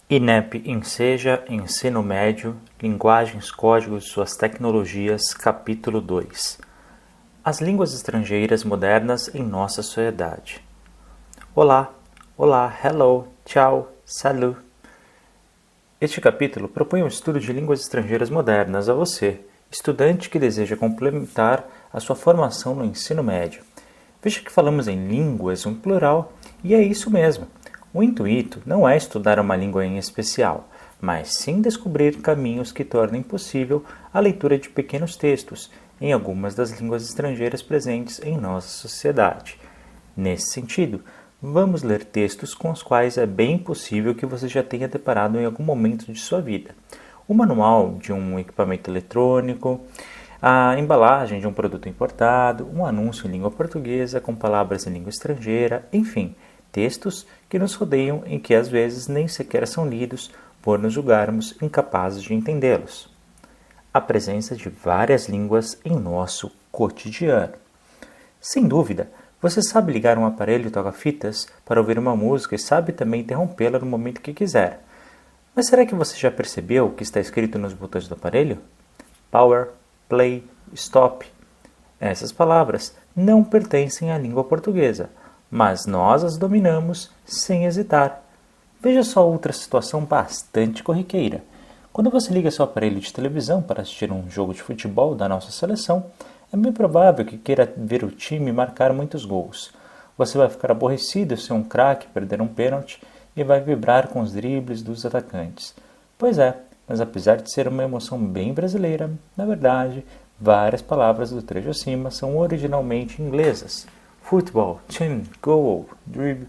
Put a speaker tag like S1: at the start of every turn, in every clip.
S1: INEP Enseja Ensino Médio, Linguagens, Códigos e Suas Tecnologias, Capítulo 2. As línguas estrangeiras modernas em nossa sociedade. Olá, hello, tchau, salut. Este capítulo propõe um estudo de línguas estrangeiras modernas a você, estudante que deseja complementar a sua formação no ensino médio. Veja que falamos em línguas no plural, e é isso mesmo. O intuito não é estudar uma língua em especial, mas sim descobrir caminhos que tornem possível a leitura de pequenos textos em algumas das línguas estrangeiras presentes em nossa sociedade. Nesse sentido, vamos ler textos com os quais é bem possível que você já tenha deparado em algum momento de sua vida. O manual de um equipamento eletrônico, a embalagem de um produto importado, um anúncio em língua portuguesa com palavras em língua estrangeira, enfim, textos que nos rodeiam e que às vezes nem sequer são lidos por nos julgarmos incapazes de entendê-los. A presença de várias línguas em nosso cotidiano. Sem dúvida, você sabe ligar um aparelho toca-fitas para ouvir uma música e sabe também interrompê-la no momento que quiser. Mas será que você já percebeu o que está escrito nos botões do aparelho? Power, play, stop. Essas palavras não pertencem à língua portuguesa, mas nós as dominamos sem hesitar. Veja só outra situação bastante corriqueira. Quando você liga seu aparelho de televisão para assistir um jogo de futebol da nossa seleção, é bem provável que queira ver o time marcar muitos gols. Você vai ficar aborrecido se um craque perder um pênalti e vai vibrar com os dribles dos atacantes. Pois é, mas apesar de ser uma emoção bem brasileira, na verdade, várias palavras do trecho acima são originalmente inglesas. Futebol, team, goal, dribble,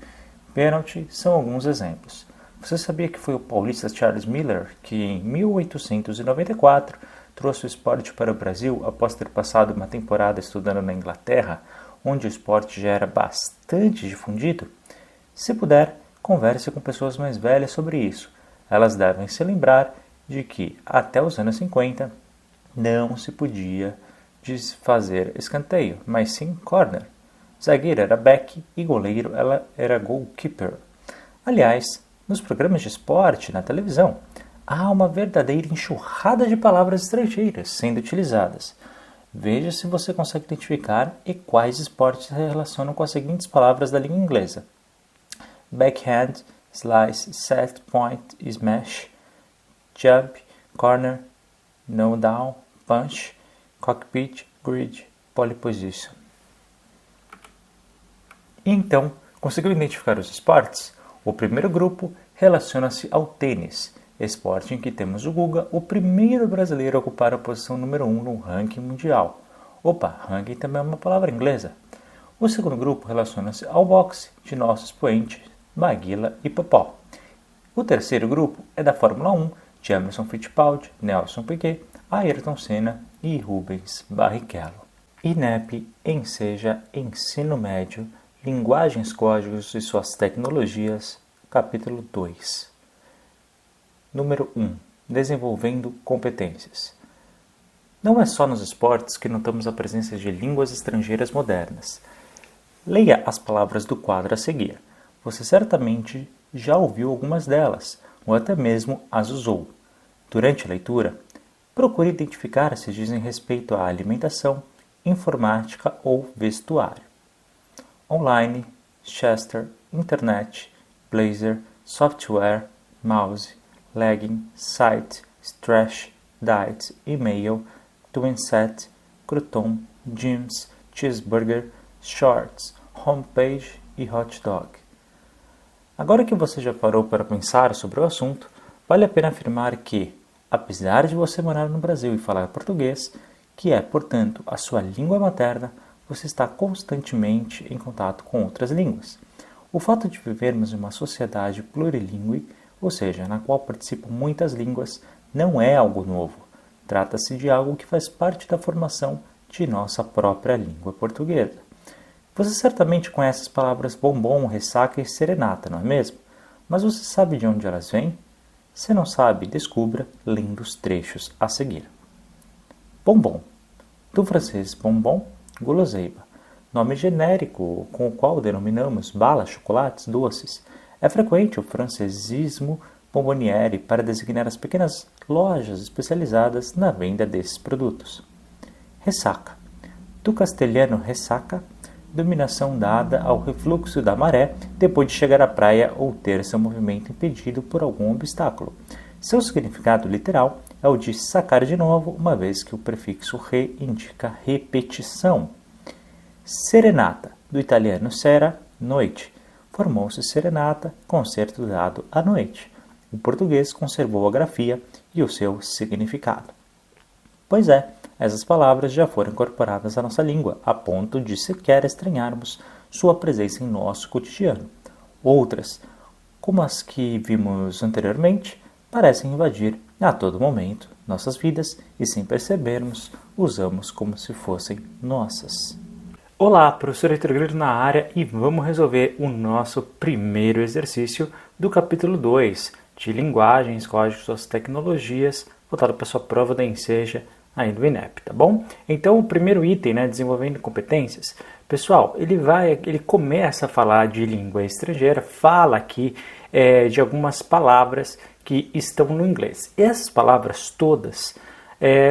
S1: pênalti são alguns exemplos. Você sabia que foi o paulista Charles Miller que, em 1894, trouxe o esporte para o Brasil após ter passado uma temporada estudando na Inglaterra, onde o esporte já era bastante difundido? Se puder, converse com pessoas mais velhas sobre isso. Elas devem se lembrar de que, até os anos 50, não se podia fazer escanteio, mas sim corner. Zagueiro era back e goleiro era goalkeeper. Aliás, nos programas de esporte na televisão, há uma verdadeira enxurrada de palavras estrangeiras sendo utilizadas. Veja se você consegue identificar e quais esportes se relacionam com as seguintes palavras da língua inglesa: backhand, slice, set, point, smash, jump, corner, no down, punch, cockpit, grid, pole position. Então, conseguiu identificar os esportes? O primeiro grupo relaciona-se ao tênis, esporte em que temos o Guga, o primeiro brasileiro a ocupar a posição número 1 no ranking mundial. Opa, ranking também é uma palavra inglesa. O segundo grupo relaciona-se ao boxe, de nosso expoente Maguila e Popó. O terceiro grupo é da Fórmula 1, de Emerson Fittipaldi, Nelson Piquet, Ayrton Senna e Rubens Barrichello. INEP Enseja Ensino Médio, Linguagens, Códigos e Suas Tecnologias, Capítulo 2. Número 1. Desenvolvendo competências. Não é só nos esportes que notamos a presença de línguas estrangeiras modernas. Leia as palavras do quadro a seguir. Você certamente já ouviu algumas delas, ou até mesmo as usou. Durante a leitura, procure identificar se dizem respeito à alimentação, informática ou vestuário. Online, Chester, internet, blazer, software, mouse, legging, site, trash, diet, email, twinset, crouton, jeans, cheeseburger, shorts, homepage e hot dog. Agora que você já parou para pensar sobre o assunto, vale a pena afirmar que, apesar de você morar no Brasil e falar português, que é, portanto, a sua língua materna, você está constantemente em contato com outras línguas. O fato de vivermos em uma sociedade plurilingüe, ou seja, na qual participam muitas línguas, não é algo novo. Trata-se de algo que faz parte da formação de nossa própria língua portuguesa. Você certamente conhece as palavras bombom, ressaca e serenata, não é mesmo? Mas você sabe de onde elas vêm? Se não sabe, descubra lendo os trechos a seguir. Bombom. Do francês bonbon, guloseima. Nome genérico com o qual denominamos balas, chocolates, doces. É frequente o francesismo bomboniere para designar as pequenas lojas especializadas na venda desses produtos. Ressaca. Do castelhano ressaca, denominação dada ao refluxo da maré depois de chegar à praia ou ter seu movimento impedido por algum obstáculo. Seu significado literal é o de sacar de novo, uma vez que o prefixo re indica repetição. Serenata, do italiano sera, noite. Formou-se serenata, concerto dado à noite. O português conservou a grafia e o seu significado. Pois é, essas palavras já foram incorporadas à nossa língua, a ponto de sequer estranharmos sua presença em nosso cotidiano. Outras, como as que vimos anteriormente, parecem invadir a todo momento nossas vidas e, sem percebermos, usamos como se fossem nossas. Olá, professor Heitor Grilo na área e vamos resolver o nosso primeiro exercício do capítulo 2 de Linguagens, Códigos, Suas Tecnologias, voltado para a sua prova da Enseja aí do INEP, tá bom? Então, o primeiro item, desenvolvendo competências, pessoal, ele começa a falar de língua estrangeira, fala aqui de algumas palavras que estão no inglês. Essas palavras todas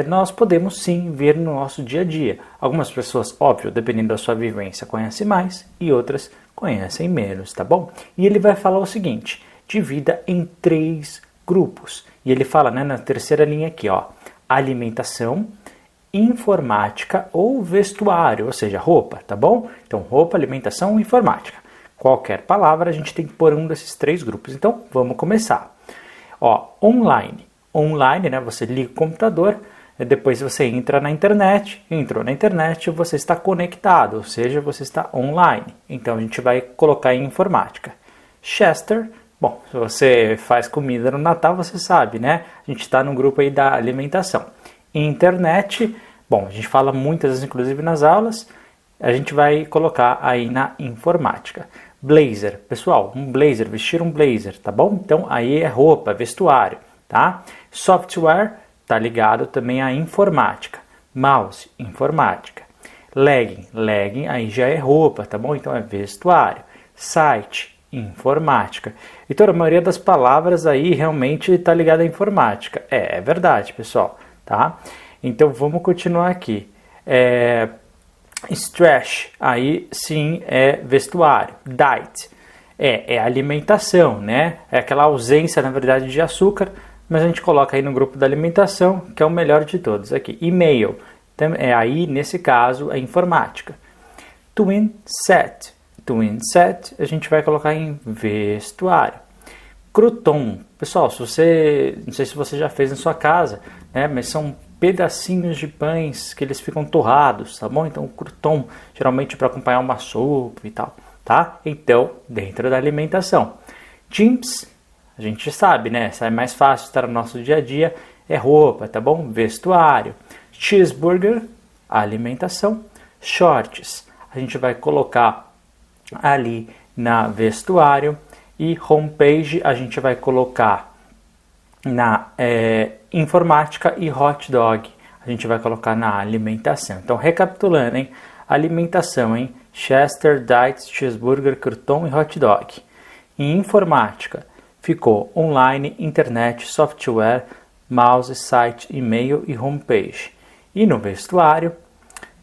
S1: nós podemos sim ver no nosso dia a dia. Algumas pessoas, óbvio, dependendo da sua vivência, conhecem mais e outras conhecem menos, tá bom? E ele vai falar o seguinte: divida em 3 grupos. E ele fala, na terceira linha aqui, ó, alimentação, informática ou vestuário, ou seja, roupa, tá bom? Então, roupa, alimentação, informática. Qualquer palavra a gente tem que pôr um desses 3 grupos. Então, vamos começar. Ó, online. Online, você liga o computador, depois você entra na internet, entrou na internet, você está conectado, ou seja, você está online. Então, a gente vai colocar em informática. Chester, bom, se você faz comida no Natal, você sabe, A gente está no grupo aí da alimentação. Internet, bom, a gente fala muitas vezes, inclusive nas aulas, a gente vai colocar aí na informática. Blazer, pessoal, um blazer, vestir um blazer, tá bom? Então, aí é roupa, vestuário, tá? Software, tá ligado também à informática. Mouse, informática. Legging, aí já é roupa, tá bom? Então, é vestuário. Site, informática. Então, a maioria das palavras aí realmente está ligada à informática. É verdade, pessoal, tá? Então, vamos continuar aqui. Stretch, aí sim é vestuário. Diet é alimentação, É aquela ausência, na verdade, de açúcar, mas a gente coloca aí no grupo da alimentação, que é o melhor de todos aqui. E-mail, aí nesse caso é informática. Twin set a gente vai colocar em vestuário. Crouton, pessoal, não sei se você já fez na sua casa, mas são pedacinhos de pães que eles ficam torrados, tá bom? Então, o crouton, geralmente para acompanhar uma sopa e tal, tá? Então, dentro da alimentação. Jeans, a gente sabe, É mais fácil estar no nosso dia a dia, é roupa, tá bom? Vestuário. Cheeseburger, alimentação. Shorts, a gente vai colocar ali na vestuário. E homepage, a gente vai colocar na informática, e hot dog a gente vai colocar na alimentação. Então, recapitulando, alimentação, Chester, Diet, Cheeseburger, Crouton e hot dog. Em informática, ficou online, internet, software, mouse, site, e-mail e homepage. E no vestuário,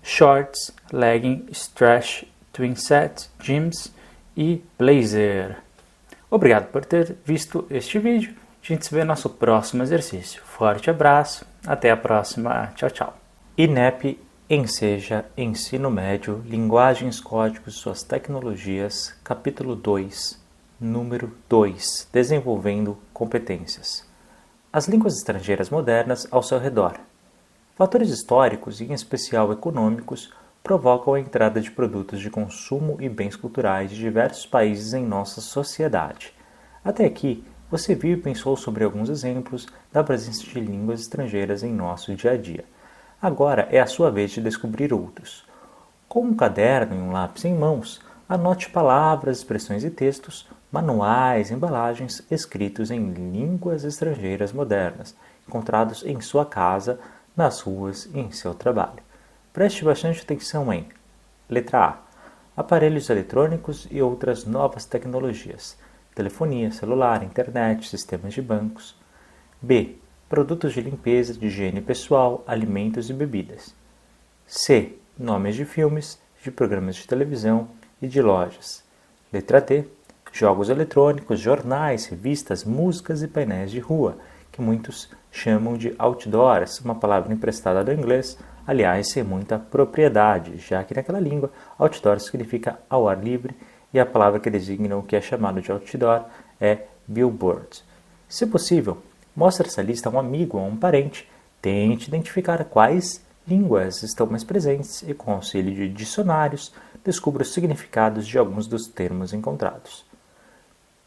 S1: shorts, legging, stretch, twin set, jeans e blazer. Obrigado por ter visto este vídeo. A gente se vê no nosso próximo exercício. Forte abraço, até a próxima. Tchau, tchau. INEP Enseja Ensino Médio, Linguagens, Códigos, Suas Tecnologias, capítulo 2, número 2, Desenvolvendo Competências. As línguas estrangeiras modernas ao seu redor. Fatores históricos, e em especial econômicos, provocam a entrada de produtos de consumo e bens culturais de diversos países em nossa sociedade. Até aqui, você viu e pensou sobre alguns exemplos da presença de línguas estrangeiras em nosso dia a dia. Agora é a sua vez de descobrir outros. Com um caderno e um lápis em mãos, anote palavras, expressões e textos, manuais, embalagens escritos em línguas estrangeiras modernas, encontrados em sua casa, nas ruas e em seu trabalho. Preste bastante atenção em letra A. Aparelhos eletrônicos e outras novas tecnologias. telefonia celular, internet, sistemas de bancos. B. Produtos de limpeza, de higiene pessoal, alimentos e bebidas. C. Nomes de filmes, de programas de televisão e de lojas. Letra D. Jogos eletrônicos, jornais, revistas, músicas e painéis de rua, que muitos chamam de outdoors, uma palavra emprestada do inglês, aliás, sem muita propriedade, já que naquela língua, outdoor significa ao ar livre e a palavra que designa o que é chamado de outdoor é billboard. Se possível, mostre essa lista a um amigo ou a um parente, tente identificar quais línguas estão mais presentes e, com o auxílio de dicionários, descubra os significados de alguns dos termos encontrados.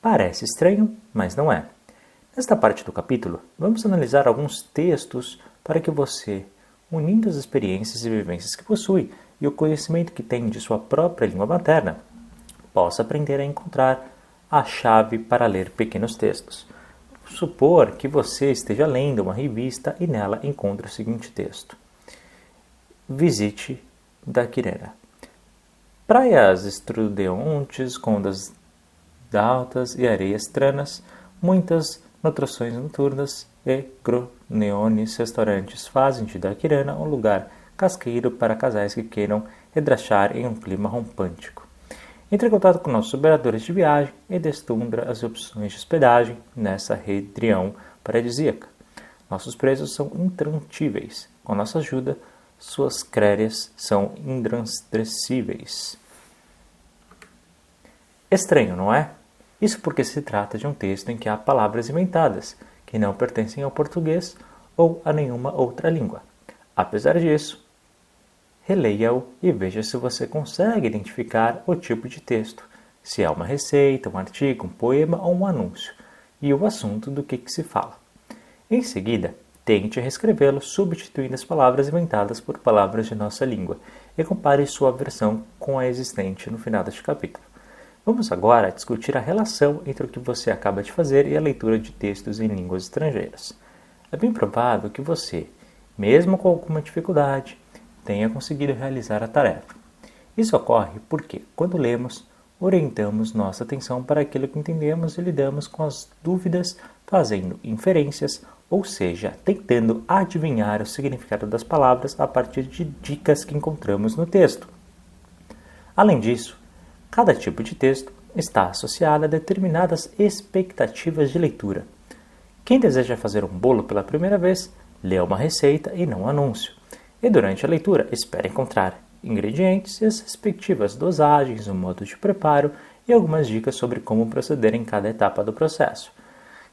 S1: Parece estranho, mas não é. Nesta parte do capítulo, vamos analisar alguns textos para que você, unindo as experiências e vivências que possui e o conhecimento que tem de sua própria língua materna, possa aprender a encontrar a chave para ler pequenos textos. Vamos supor que você esteja lendo uma revista e nela encontre o seguinte texto. Visite Daquirera. Praias estrudeantes, ondas altas e areias tranas, muitas atrações noturnas e groneones restaurantes fazem de Daquirana um lugar casqueiro para casais que queiram redrachar em um clima romântico. Entre em contato com nossos operadores de viagem e descubra as opções de hospedagem nessa região paradisíaca. Nossos preços são intransferíveis. Com nossa ajuda, suas créditos são intransferíveis. Estranho, não é? Isso porque se trata de um texto em que há palavras inventadas, que não pertencem ao português ou a nenhuma outra língua. Apesar disso, releia-o e veja se você consegue identificar o tipo de texto, se é uma receita, um artigo, um poema ou um anúncio, e o assunto do que se fala. Em seguida, tente reescrevê-lo substituindo as palavras inventadas por palavras de nossa língua e compare sua versão com a existente no final deste capítulo. Vamos agora discutir a relação entre o que você acaba de fazer e a leitura de textos em línguas estrangeiras. É bem provável que você, mesmo com alguma dificuldade, tenha conseguido realizar a tarefa. Isso ocorre porque, quando lemos, orientamos nossa atenção para aquilo que entendemos e lidamos com as dúvidas, fazendo inferências, ou seja, tentando adivinhar o significado das palavras a partir de dicas que encontramos no texto. Além disso, cada tipo de texto está associado a determinadas expectativas de leitura. Quem deseja fazer um bolo pela primeira vez, lê uma receita e não um anúncio. E durante a leitura, espera encontrar ingredientes e as respectivas dosagens, o modo de preparo e algumas dicas sobre como proceder em cada etapa do processo.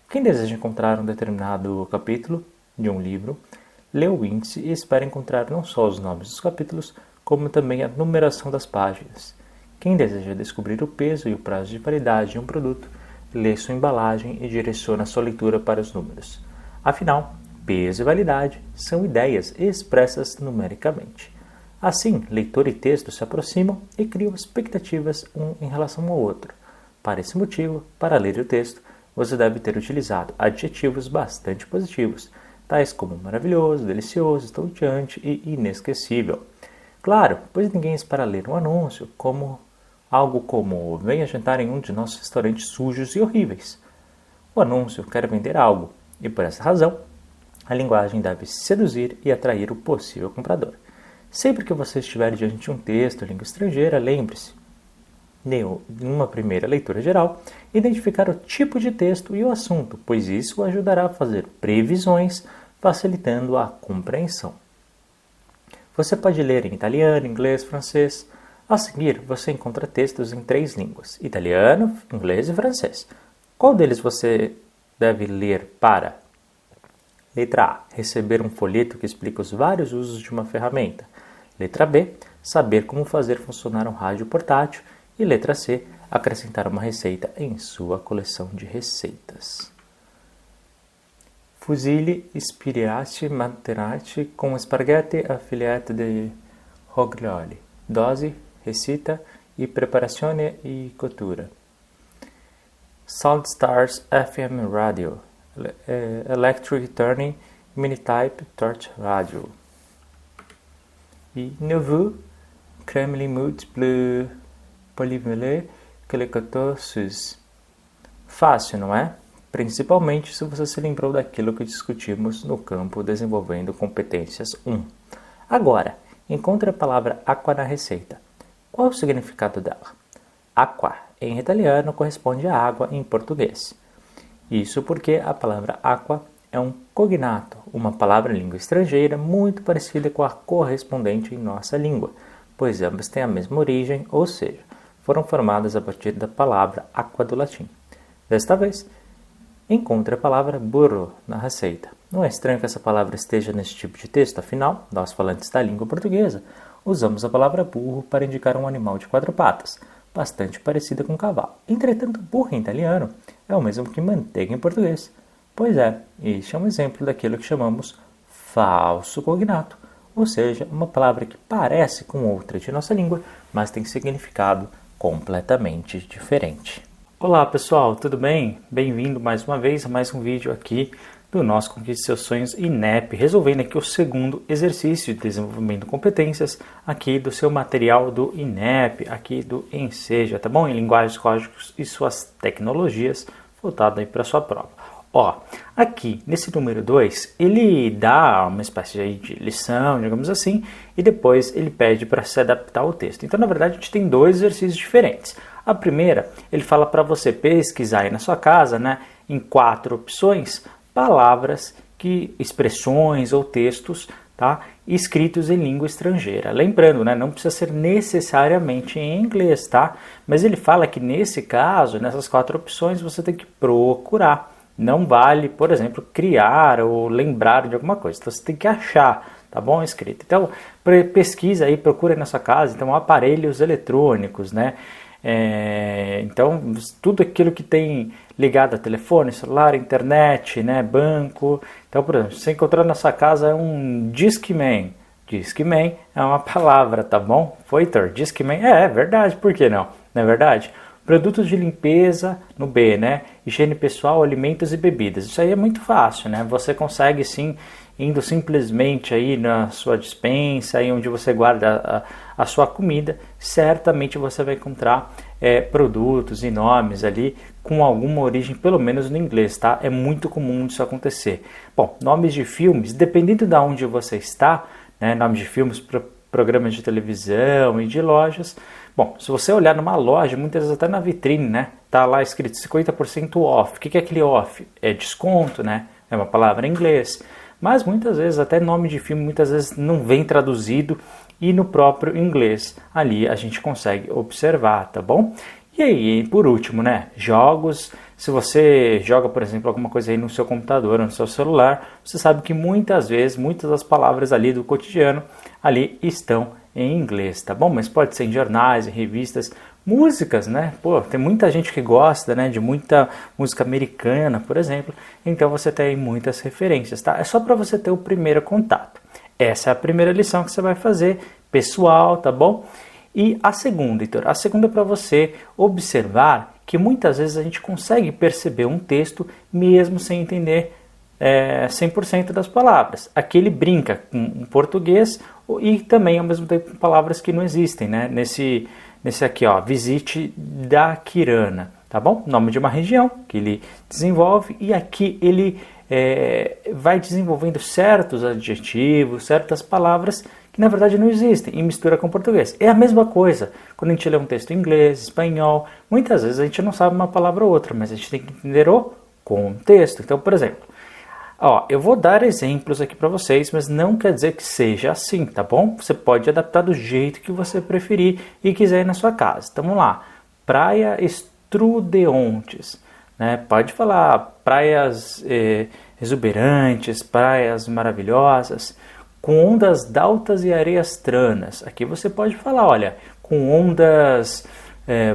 S1: Quem deseja encontrar um determinado capítulo de um livro, lê o índice e espera encontrar não só os nomes dos capítulos, como também a numeração das páginas. Quem deseja descobrir o peso e o prazo de validade de um produto, lê sua embalagem e direciona sua leitura para os números. Afinal, peso e validade são ideias expressas numericamente. Assim, leitor e texto se aproximam e criam expectativas um em relação ao outro. Para esse motivo, para ler o texto, você deve ter utilizado adjetivos bastante positivos, tais como maravilhoso, delicioso, estonteante e inesquecível. Claro, pois ninguém espera ler um anúncio algo como venha jantar em um de nossos restaurantes sujos e horríveis. O anúncio quer vender algo e, por essa razão, a linguagem deve seduzir e atrair o possível comprador. Sempre que você estiver diante de um texto em língua estrangeira, lembre-se, numa primeira leitura geral, identificar o tipo de texto e o assunto, pois isso o ajudará a fazer previsões, facilitando a compreensão. Você pode ler em italiano, inglês, francês. A seguir, você encontra textos em 3 línguas, italiano, inglês e francês. Qual deles você deve ler para? Letra A. Receber um folheto que explica os vários usos de uma ferramenta. Letra B. Saber como fazer funcionar um rádio portátil. E letra C. Acrescentar uma receita em sua coleção de receitas. Fusilli ispirati materati com spaghetti a filete de roglioli. Dose, receita e preparazione e cottura. Sound Stars FM Radio. Electric Turning Mini-Type Torch Radio. E Nouveau Kremlin Mout Bleu Polymelé Calicotosus Fácil, não é? Principalmente se você se lembrou daquilo que discutimos no campo Desenvolvendo Competências 1. Agora, encontre a palavra aqua na receita. Qual é o significado dela? Aqua, em italiano, corresponde a água em português. Isso porque a palavra aqua é um cognato, uma palavra em língua estrangeira muito parecida com a correspondente em nossa língua, pois ambas têm a mesma origem, ou seja, foram formadas a partir da palavra aqua do latim. Desta vez, encontre a palavra burro na receita. Não é estranho que essa palavra esteja nesse tipo de texto, afinal, nós falantes da língua portuguesa usamos a palavra burro para indicar um animal de 4 patas, bastante parecida com um cavalo. Entretanto, burro em italiano é o mesmo que manteiga em português. Pois é, este é um exemplo daquilo que chamamos falso cognato, ou seja, uma palavra que parece com outra de nossa língua, mas tem significado completamente diferente. Olá pessoal, tudo bem? Bem-vindo mais uma vez a mais um vídeo aqui do nosso Conquiste Seus Sonhos INEP, resolvendo aqui o segundo exercício de desenvolvimento de competências aqui do seu material do INEP, aqui do Enseja, tá bom? Em linguagens, códigos e suas tecnologias, voltado aí para sua prova. Ó, aqui nesse número 2, ele dá uma espécie de lição, digamos assim, e depois ele pede para se adaptar ao texto. Então, na verdade, a gente tem 2 exercícios diferentes. A primeira, ele fala para você pesquisar aí na sua casa, né, em 4 opções, palavras, expressões ou textos, tá, escritos em língua estrangeira. Lembrando, né, não precisa ser necessariamente em inglês, tá? Mas ele fala que nesse caso, nessas 4 opções, você tem que procurar. Não vale, por exemplo, criar ou lembrar de alguma coisa. Então, você tem que achar, tá bom? Escrito. Então, pesquisa aí, procura na sua casa. Então, aparelhos eletrônicos, né? Então, tudo aquilo que tem ligado a telefone, celular, internet, né? Banco. Então, por exemplo, se você encontrar na sua casa é um Discman. Discman é uma palavra, tá bom? Foi, Heitor? Discman? É verdade, por que não? Não é verdade? Produtos de limpeza, no B, né? Higiene pessoal, alimentos e bebidas. Isso aí é muito fácil, né? Você consegue sim, indo simplesmente aí na sua despensa, aí onde você guarda a sua comida, certamente você vai encontrar produtos e nomes ali com alguma origem, pelo menos no inglês, tá? É muito comum isso acontecer. Bom, nomes de filmes, dependendo de onde você está, né? Nomes de filmes, programas de televisão e de lojas. Bom, se você olhar numa loja, muitas vezes até na vitrine, né? Tá lá escrito 50% off. O que é aquele off? É desconto, né? É uma palavra em inglês. Mas muitas vezes, até nome de filme, muitas vezes não vem traduzido e no próprio inglês ali a gente consegue observar, tá bom? E aí, por último, né? Jogos. Se você joga, por exemplo, alguma coisa aí no seu computador ou no seu celular, você sabe que muitas vezes, muitas das palavras ali do cotidiano ali estão em inglês, tá bom? Mas pode ser em jornais, em revistas, músicas, né? Pô, tem muita gente que gosta, né, de muita música americana, por exemplo. Então você tem muitas referências, tá? É só para você ter o primeiro contato. Essa é a primeira lição que você vai fazer, pessoal, tá bom? E a segunda, Heitor? A segunda é para você observar que muitas vezes a gente consegue perceber um texto mesmo sem entender 100% das palavras. Aqui ele brinca com português e também ao mesmo tempo com palavras que não existem, né? Nesse aqui, ó, visite da Kirana, tá bom? Nome de uma região que ele desenvolve e aqui ele vai desenvolvendo certos adjetivos, certas palavras que na verdade não existem e mistura com português. É a mesma coisa quando a gente lê um texto em inglês, espanhol. Muitas vezes a gente não sabe uma palavra ou outra, mas a gente tem que entender o contexto. Então, por exemplo, ó, eu vou dar exemplos aqui para vocês, mas não quer dizer que seja assim, tá bom? Você pode adaptar do jeito que você preferir e quiser ir na sua casa. Então vamos lá. Praia Estrudeontes, né? Pode falar praias exuberantes, praias maravilhosas, com ondas daltas e areias tranas. Aqui você pode falar, olha, com ondas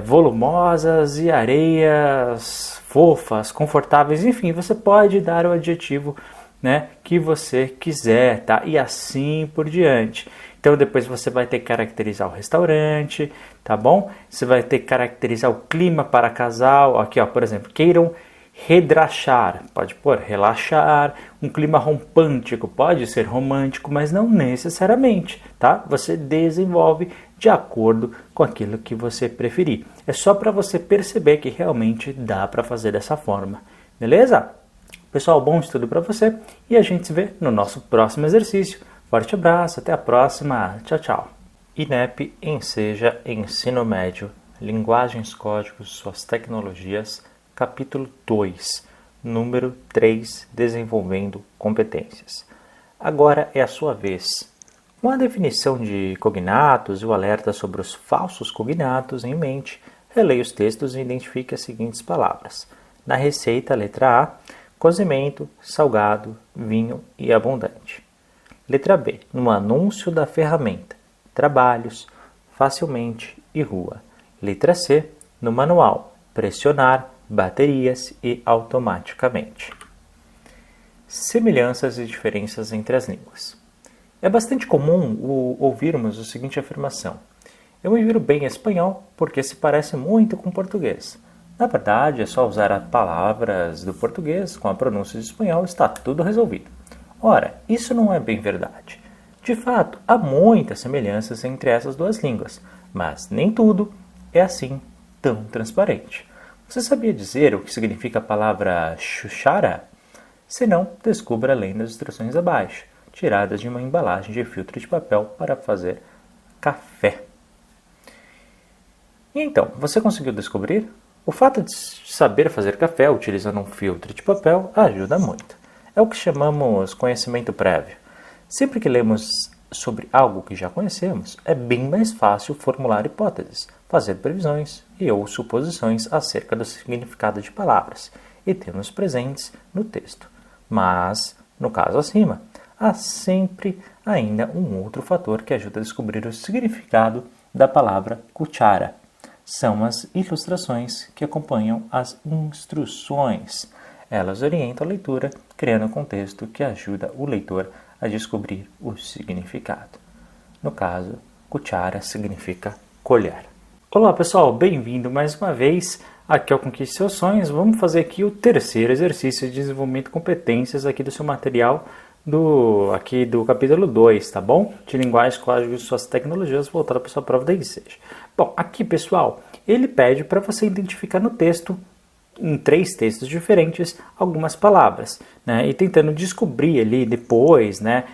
S1: volumosas e areias fofas, confortáveis, enfim, você pode dar o adjetivo, né, que você quiser, tá? E assim por diante. Então depois você vai ter que caracterizar o restaurante, tá bom? Você vai ter que caracterizar o clima para casal. Aqui, ó, por exemplo, queiram Redrachar, pode pôr relaxar. Um clima romântico pode ser romântico, mas não necessariamente, tá? Você desenvolve de acordo com aquilo que você preferir. É só para você perceber que realmente dá para fazer dessa forma, beleza? Pessoal, bom estudo para você e a gente se vê no nosso próximo exercício. Forte abraço, até a próxima. Tchau, tchau. INEP Enseja Ensino Médio, Linguagens, Códigos, Suas Tecnologias, capítulo 2, número 3, Desenvolvendo Competências. Agora é a sua vez. Com a definição de cognatos e o alerta sobre os falsos cognatos em mente, releia os textos e identifique as seguintes palavras. Na receita, letra A, cozimento, salgado, vinho e abundante. Letra B, no anúncio da ferramenta, trabalhos, facilmente e rua. Letra C, no manual, pressionar, baterias e automaticamente. Semelhanças e diferenças entre as línguas. É bastante comum ouvirmos a seguinte afirmação: eu me viro bem em espanhol porque se parece muito com português. Na verdade, é só usar as palavras do português com a pronúncia de espanhol e está tudo resolvido. Ora, isso não é bem verdade. De fato, há muitas semelhanças entre essas duas línguas, mas nem tudo é assim tão transparente. Você sabia dizer o que significa a palavra chuchara? Se não, descubra lendo as instruções abaixo, tiradas de uma embalagem de filtro de papel para fazer café. E então, você conseguiu descobrir? O fato de saber fazer café utilizando um filtro de papel ajuda muito. É o que chamamos conhecimento prévio. Sempre que lemos sobre algo que já conhecemos, é bem mais fácil formular hipóteses, fazer previsões e ou suposições acerca do significado de palavras e termos presentes no texto. Mas, no caso acima, há sempre ainda um outro fator que ajuda a descobrir o significado da palavra cuchara. São as ilustrações que acompanham as instruções. Elas orientam a leitura, criando um contexto que ajuda o leitor a descobrir o significado. No caso, cuchara significa colher. Olá pessoal, bem-vindo mais uma vez aqui ao Conquiste Seus Sonhos. Vamos fazer aqui o terceiro exercício de desenvolvimento de competências aqui do seu material do capítulo 2, tá bom? De linguagem, códigos e suas tecnologias voltada para a sua prova da Enseja. Bom, aqui pessoal, ele pede para você identificar no texto, em 3 textos diferentes, algumas palavras, né? E tentando descobrir ali depois, né,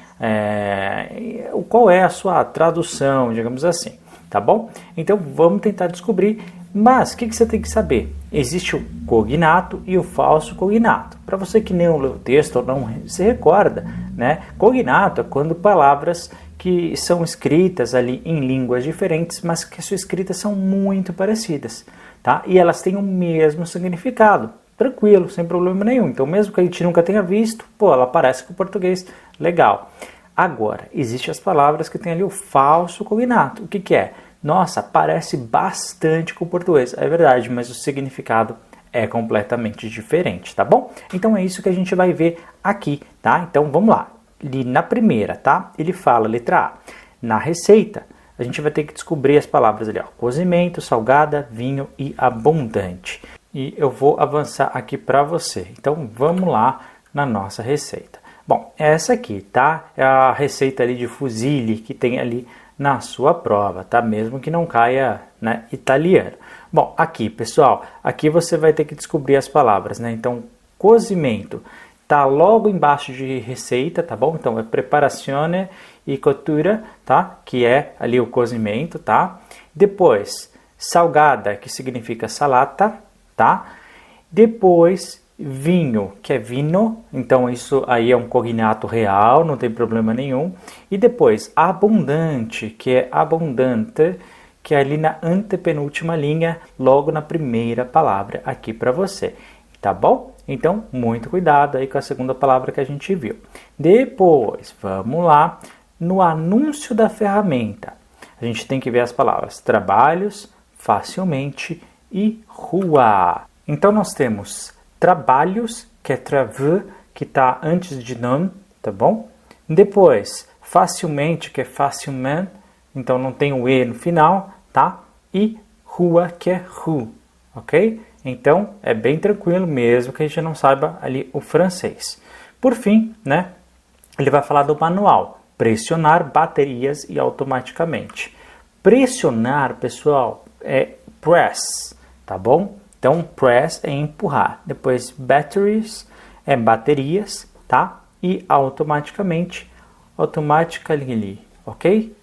S1: qual é a sua tradução, digamos assim, tá bom? Então vamos tentar descobrir, mas o que você tem que saber? Existe o cognato e o falso cognato. Para você que nem leu o texto ou não se recorda, né? Cognato é quando palavras que são escritas ali em línguas diferentes, mas que as suas escritas são muito parecidas, tá? E elas têm o mesmo significado, tranquilo, sem problema nenhum. Então, mesmo que a gente nunca tenha visto, ela parece com o português, legal. Agora, existem as palavras que têm ali o falso cognato. O que é? Nossa, parece bastante com o português. É verdade, mas o significado é completamente diferente, tá bom? Então, é isso que a gente vai ver aqui, tá? Então, vamos lá. Ali na primeira, tá? Ele fala, letra A, na receita, a gente vai ter que descobrir as palavras ali, ó, cozimento, salgada, vinho e abundante. E eu vou avançar aqui para você. Então, vamos lá na nossa receita. Bom, essa aqui, tá? É a receita ali de fusilli que tem ali na sua prova, tá? Mesmo que não caia, né, italiano. Bom, aqui, pessoal, aqui você vai ter que descobrir as palavras, né? Então, cozimento tá logo embaixo de receita, tá bom? Então, é preparazione e cottura, tá? Que é ali o cozimento, tá? Depois, salgada, que significa salata, tá? Depois, vinho, que é vino, então isso aí é um cognato real, não tem problema nenhum. E depois, abundante, que é abundante, que é ali na antepenúltima linha, logo na primeira palavra aqui para você, tá bom? Então, muito cuidado aí com a segunda palavra que a gente viu. Depois, vamos lá, no anúncio da ferramenta, a gente tem que ver as palavras trabalhos, facilmente e rua. Então, nós temos trabalhos, que é travaux, que está antes de non, tá bom? Depois, facilmente, que é facilement, então não tem o E no final, tá? E rua, que é rue, ok? Então, é bem tranquilo mesmo que a gente não saiba ali o francês. Por fim, né, ele vai falar do manual. Pressionar baterias e automaticamente. Pressionar, pessoal, é press, tá bom? Então, press é empurrar. Depois, batteries é baterias, tá? E automaticamente, automatically, ok?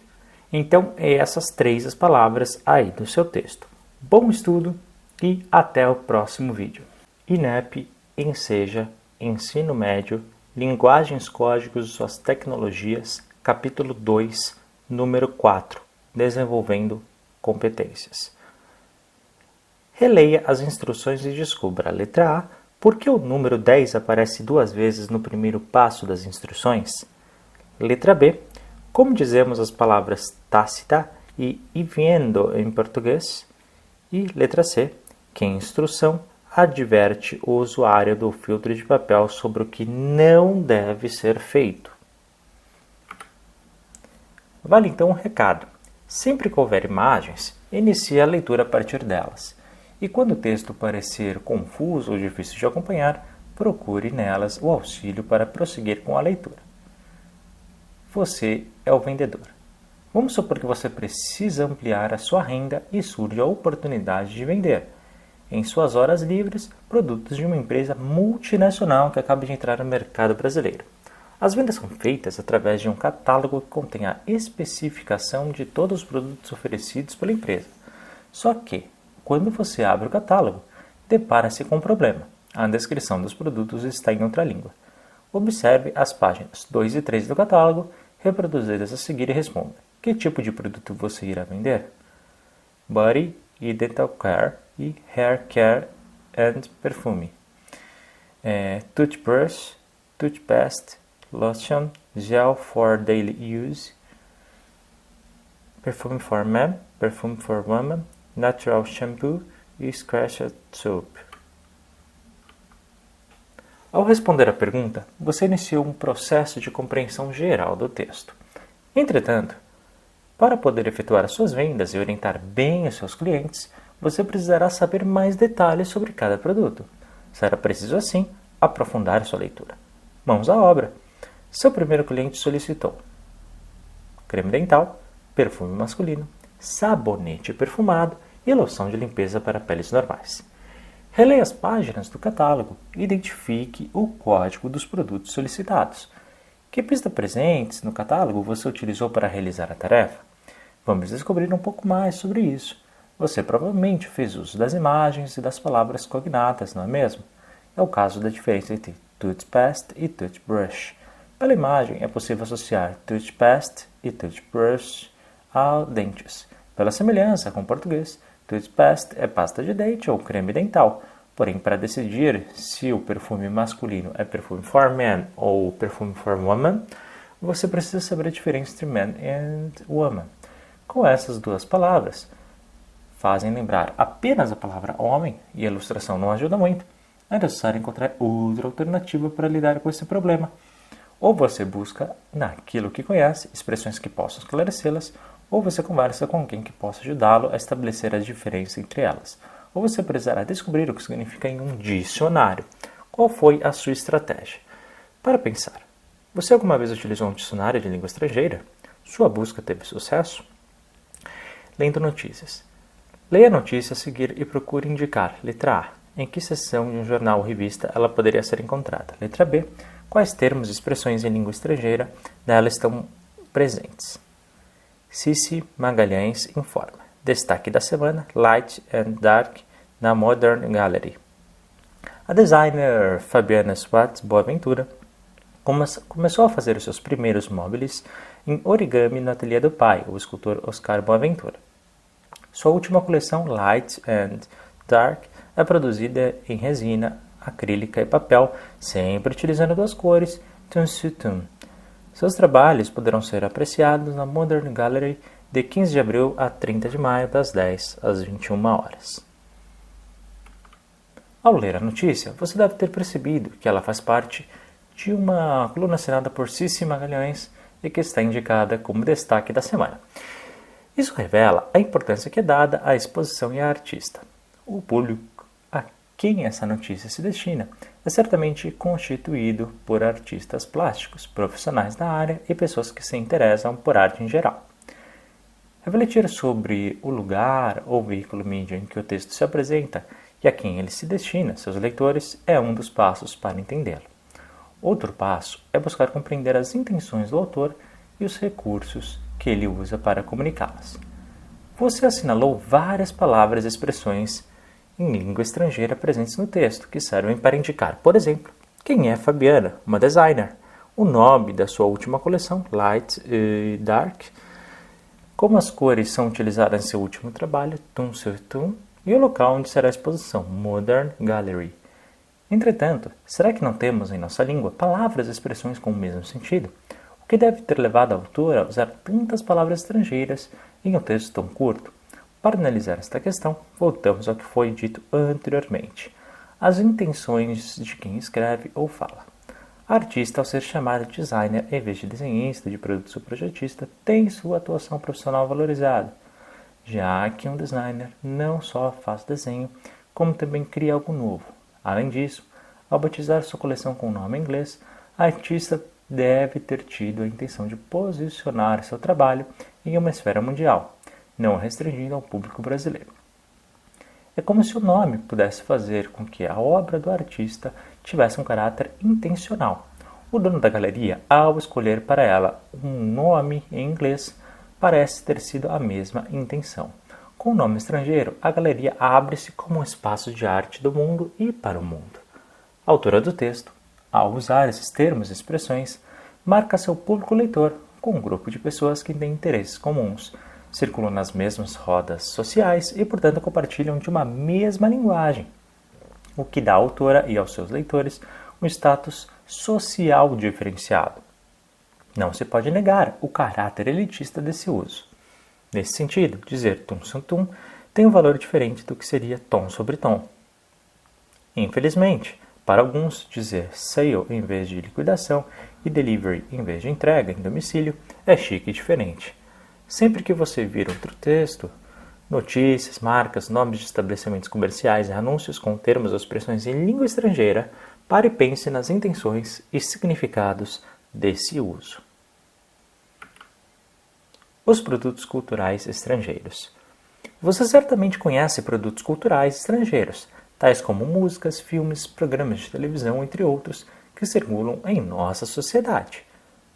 S1: Então, é essas três as palavras aí do seu texto. Bom estudo e até o próximo vídeo. INEP, Enseja, Ensino Médio, Linguagens, Códigos e Suas Tecnologias, capítulo 2, número 4, Desenvolvendo Competências. Releia as instruções e descubra a letra A, por que o número 10 aparece 2 vezes no primeiro passo das instruções? Letra B, como dizemos as palavras tácita e viendo em português? E letra C, que instrução adverte o usuário do filtro de papel sobre o que não deve ser feito. Vale então um recado. Sempre que houver imagens, inicie a leitura a partir delas. E quando o texto parecer confuso ou difícil de acompanhar, procure nelas o auxílio para prosseguir com a leitura. Você é o vendedor. Vamos supor que você precisa ampliar a sua renda e surge a oportunidade de vender, em suas horas livres, produtos de uma empresa multinacional que acaba de entrar no mercado brasileiro. As vendas são feitas através de um catálogo que contém a especificação de todos os produtos oferecidos pela empresa. Só que, quando você abre o catálogo, depara-se com um problema. A descrição dos produtos está em outra língua. Observe as páginas 2 e 3 do catálogo, reproduzidas a seguir e responda. Que tipo de produto você irá vender? Body e Dental Care e Hair Care and Perfume. Toothbrush, Toothpaste, Lotion, Gel for Daily Use, Perfume for Men, Perfume for Women, Natural Shampoo e Scratch Soap. Ao responder a pergunta, você iniciou um processo de compreensão geral do texto. Entretanto, para poder efetuar as suas vendas e orientar bem os seus clientes, você precisará saber mais detalhes sobre cada produto. Será preciso, assim, aprofundar sua leitura. Mãos à obra! Seu primeiro cliente solicitou creme dental, perfume masculino, sabonete perfumado e loção de limpeza para peles normais. Releia as páginas do catálogo e identifique o código dos produtos solicitados. Que pistas presentes no catálogo você utilizou para realizar a tarefa? Vamos descobrir um pouco mais sobre isso. Você provavelmente fez uso das imagens e das palavras cognatas, não é mesmo? É o caso da diferença entre toothpaste e toothbrush. Pela imagem, é possível associar toothpaste e toothbrush a dentes. Pela semelhança com o português, toothpaste é pasta de dente ou creme dental. Porém, para decidir se o perfume masculino é perfume for man ou perfume for woman, você precisa saber a diferença entre man and woman. Com essas duas palavras, fazem lembrar apenas a palavra homem, e a ilustração não ajuda muito, é necessário encontrar outra alternativa para lidar com esse problema. Ou você busca, naquilo que conhece, expressões que possam esclarecê-las, ou você conversa com alguém que possa ajudá-lo a estabelecer a diferença entre elas. Ou você precisará descobrir o que significa em um dicionário. Qual foi a sua estratégia? Para pensar, você alguma vez utilizou um dicionário de língua estrangeira? Sua busca teve sucesso? Lendo notícias. Leia a notícia a seguir e procure indicar, letra A, em que seção de um jornal ou revista ela poderia ser encontrada. Letra B, quais termos e expressões em língua estrangeira nela estão presentes. Cici Magalhães informa. Destaque da semana, Light and Dark na Modern Gallery. A designer Fabiana Swartz Boaventura começou a fazer os seus primeiros móveis em origami no ateliê do pai, o escultor Oscar Boaventura. Sua última coleção, Light and Dark, é produzida em resina, acrílica e papel, sempre utilizando duas cores, Tunsutum. Seus trabalhos poderão ser apreciados na Modern Gallery de 15 de abril a 30 de maio, das 10 às 21 horas. Ao ler a notícia, você deve ter percebido que ela faz parte de uma coluna assinada por Cici Magalhães e que está indicada como destaque da semana. Isso revela a importância que é dada à exposição e à artista. O público a quem essa notícia se destina é certamente constituído por artistas plásticos, profissionais da área e pessoas que se interessam por arte em geral. Refletir sobre o lugar ou veículo mídia em que o texto se apresenta e a quem ele se destina, seus leitores, é um dos passos para entendê-lo. Outro passo é buscar compreender as intenções do autor e os recursos que ele usa para comunicá-las. Você assinalou várias palavras e expressões em língua estrangeira presentes no texto, que servem para indicar, por exemplo, quem é Fabiana, uma designer, o nome da sua última coleção, Light e Dark, como as cores são utilizadas em seu último trabalho, Tum Sur Tum, e o local onde será a exposição, Modern Gallery. Entretanto, será que não temos em nossa língua palavras e expressões com o mesmo sentido? O que deve ter levado a autora a usar tantas palavras estrangeiras em um texto tão curto? Para analisar esta questão, voltamos ao que foi dito anteriormente, as intenções de quem escreve ou fala. Artista, ao ser chamado de designer em vez de desenhista de produtos ou projetista, tem sua atuação profissional valorizada, já que um designer não só faz desenho, como também cria algo novo. Além disso, ao batizar sua coleção com o nome em inglês, a artista deve ter tido a intenção de posicionar seu trabalho em uma esfera mundial, não restringindo ao público brasileiro. É como se o nome pudesse fazer com que a obra do artista tivesse um caráter intencional. O dono da galeria, ao escolher para ela um nome em inglês, parece ter sido a mesma intenção. Com o nome estrangeiro, a galeria abre-se como um espaço de arte do mundo e para o mundo. A autora do texto, ao usar esses termos e expressões, marca seu público leitor com um grupo de pessoas que têm interesses comuns, circulam nas mesmas rodas sociais e, portanto, compartilham de uma mesma linguagem, o que dá à autora e aos seus leitores um status social diferenciado. Não se pode negar o caráter elitista desse uso. Nesse sentido, dizer tum sum tum tem um valor diferente do que seria tom sobre tom. Infelizmente, para alguns, dizer sale em vez de liquidação e delivery em vez de entrega em domicílio é chique e diferente. Sempre que você vir outro texto, notícias, marcas, nomes de estabelecimentos comerciais e anúncios com termos ou expressões em língua estrangeira, pare e pense nas intenções e significados desse uso. Os produtos culturais estrangeiros. Você certamente conhece produtos culturais estrangeiros, tais como músicas, filmes, programas de televisão, entre outros, que circulam em nossa sociedade.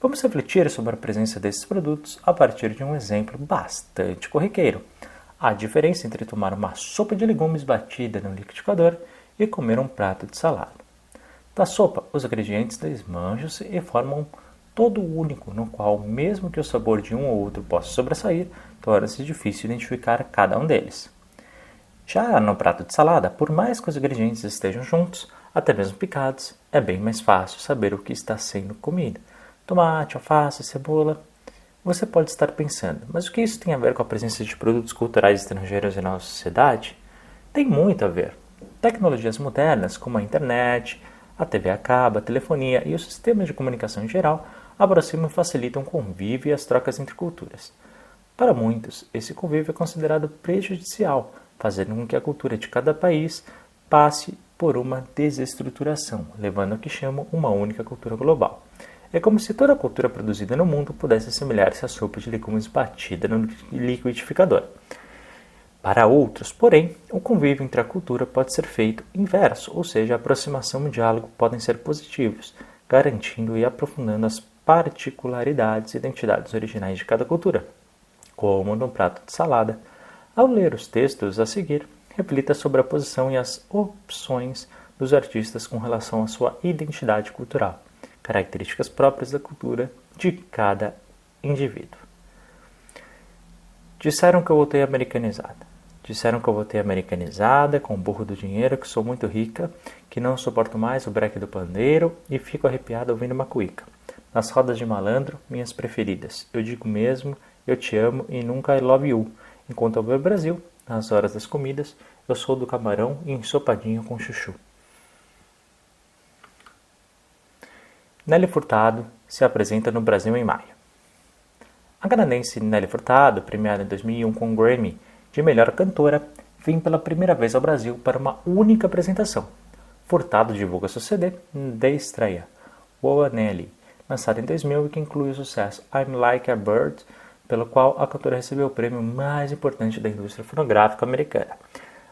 S1: Vamos refletir sobre a presença desses produtos a partir de um exemplo bastante corriqueiro. A diferença entre tomar uma sopa de legumes batida no liquidificador e comer um prato de salada. Da sopa, os ingredientes desmancham-se e formam todo único, no qual, mesmo que o sabor de um ou outro possa sobressair, torna-se difícil identificar cada um deles. Já no prato de salada, por mais que os ingredientes estejam juntos, até mesmo picados, é bem mais fácil saber o que está sendo comido. Tomate, alface, cebola. Você pode estar pensando, mas o que isso tem a ver com a presença de produtos culturais estrangeiros em nossa sociedade? Tem muito a ver. Tecnologias modernas, como a internet, a TV a cabo, a telefonia e os sistemas de comunicação em geral, aproximam e facilitam o convívio e as trocas entre culturas. Para muitos, esse convívio é considerado prejudicial, fazendo com que a cultura de cada país passe por uma desestruturação, levando ao que chamam uma única cultura global. É como se toda a cultura produzida no mundo pudesse assemelhar-se à sopa de legumes batida no liquidificador. Para outros, porém, o convívio entre a cultura pode ser feito inverso, ou seja, a aproximação e o diálogo podem ser positivos, garantindo e aprofundando as particularidades e identidades originais de cada cultura. Como no prato de salada, ao ler os textos a seguir, reflita sobre a posição e as opções dos artistas com relação à sua identidade cultural, características próprias da cultura de cada indivíduo. Disseram que eu voltei americanizada. Disseram que eu voltei americanizada, com o burro do dinheiro, que sou muito rica, que não suporto mais o breque do pandeiro e fico arrepiada ouvindo uma cuíca. Nas rodas de malandro, minhas preferidas. Eu digo mesmo, eu te amo e nunca I love you. Enquanto eu vou ao Brasil, nas horas das comidas, eu sou do camarão e ensopadinho com chuchu. Nelly Furtado se apresenta no Brasil em maio. A canadense Nelly Furtado, premiada em 2001 com o Grammy de melhor cantora, vem pela primeira vez ao Brasil para uma única apresentação. Furtado divulga seu CD de estreia, Whoa Nelly, lançado em 2000 e que inclui o sucesso I'm Like a Bird, pelo qual a cantora recebeu o prêmio mais importante da indústria fonográfica americana.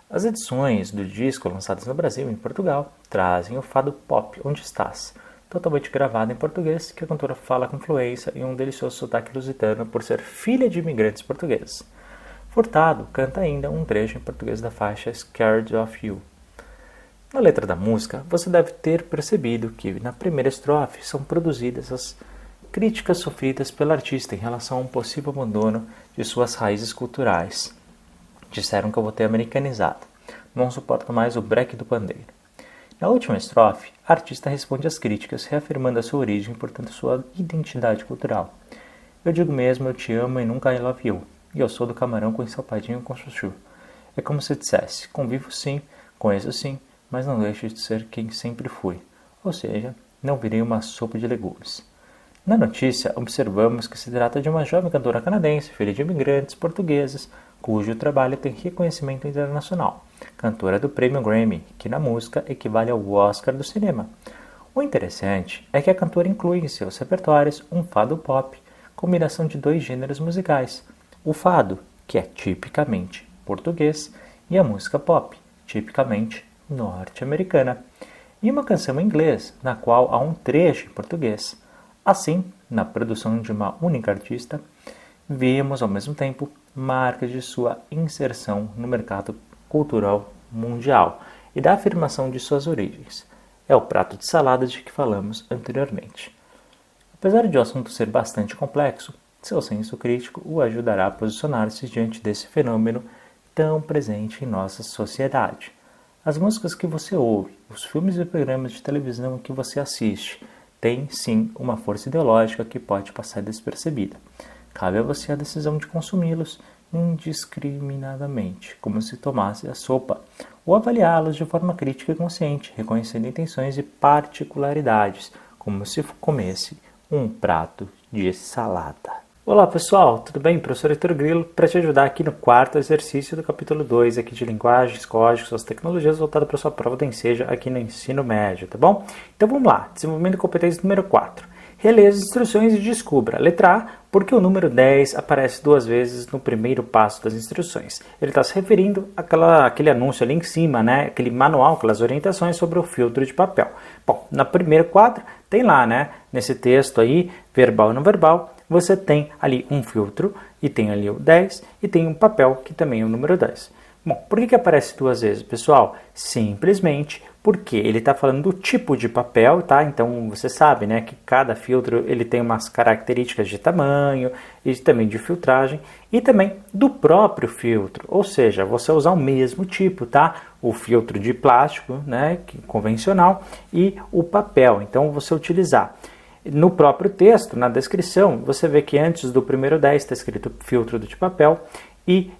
S1: As edições do disco lançadas no Brasil e em Portugal trazem o fado Pop, Onde Estás?, totalmente gravado em português, que a cantora fala com fluência e um delicioso sotaque lusitano por ser filha de imigrantes portugueses. Furtado canta ainda um trecho em português da faixa Scared of You. Na letra da música, você deve ter percebido que na primeira estrofe são produzidas as críticas sofridas pela artista em relação a um possível abandono de suas raízes culturais. Disseram que eu vou ter americanizado. Não suporto mais o break do pandeiro. Na última estrofe, a artista responde às críticas, reafirmando a sua origem e, portanto, sua identidade cultural. Eu digo mesmo, eu te amo e nunca I love you. E eu sou do camarão com ensopadinho com chuchu. É como se dissesse, convivo sim, conheço sim, mas não deixo de ser quem sempre fui. Ou seja, não virei uma sopa de legumes. Na notícia, observamos que se trata de uma jovem cantora canadense, filha de imigrantes portugueses, cujo trabalho tem reconhecimento internacional, cantora do Prêmio Grammy, que na música equivale ao Oscar do cinema. O interessante é que a cantora inclui em seus repertórios um fado pop, combinação de dois gêneros musicais, o fado, que é tipicamente português, e a música pop, tipicamente norte-americana, e uma canção em inglês, na qual há um trecho em português. Assim, na produção de uma única artista, vemos ao mesmo tempo marcas de sua inserção no mercado cultural mundial e da afirmação de suas origens. É o prato de salada de que falamos anteriormente. Apesar de o assunto ser bastante complexo, seu senso crítico o ajudará a posicionar-se diante desse fenômeno tão presente em nossa sociedade. As músicas que você ouve, os filmes e programas de televisão que você assiste, têm sim uma força ideológica que pode passar despercebida. Cabe a você a decisão de consumi-los indiscriminadamente, como se tomasse a sopa, ou avaliá-los de forma crítica e consciente, reconhecendo intenções e particularidades, como se comesse um prato de salada. Olá pessoal, tudo bem? Professor Heitor Grilo, para te ajudar aqui no quarto exercício do capítulo 2 aqui de linguagens, códigos, suas tecnologias, voltado para a sua prova do Enseja aqui no ensino médio, tá bom? Então vamos lá, desenvolvimento de competência número 4. Releia as instruções e descubra. Letra A, porque o número 10 aparece duas vezes no primeiro passo das instruções. Ele está se referindo àquele anúncio ali em cima, né? Aquele manual, aquelas orientações sobre o filtro de papel. Bom, na primeira quadra tem lá, né? Nesse texto aí, verbal e não verbal, você tem ali um filtro e tem ali o 10 e tem um papel que também é o número 10. Bom, por que aparece duas vezes, pessoal? Simplesmente porque ele está falando do tipo de papel, tá? Então, você sabe, né, que cada filtro ele tem umas características de tamanho e também de filtragem e também do próprio filtro, ou seja, você usar o mesmo tipo, tá? O filtro de plástico, né, convencional e o papel, então você utilizar. No próprio texto, na descrição, você vê que antes do primeiro 10 está escrito filtro de papel e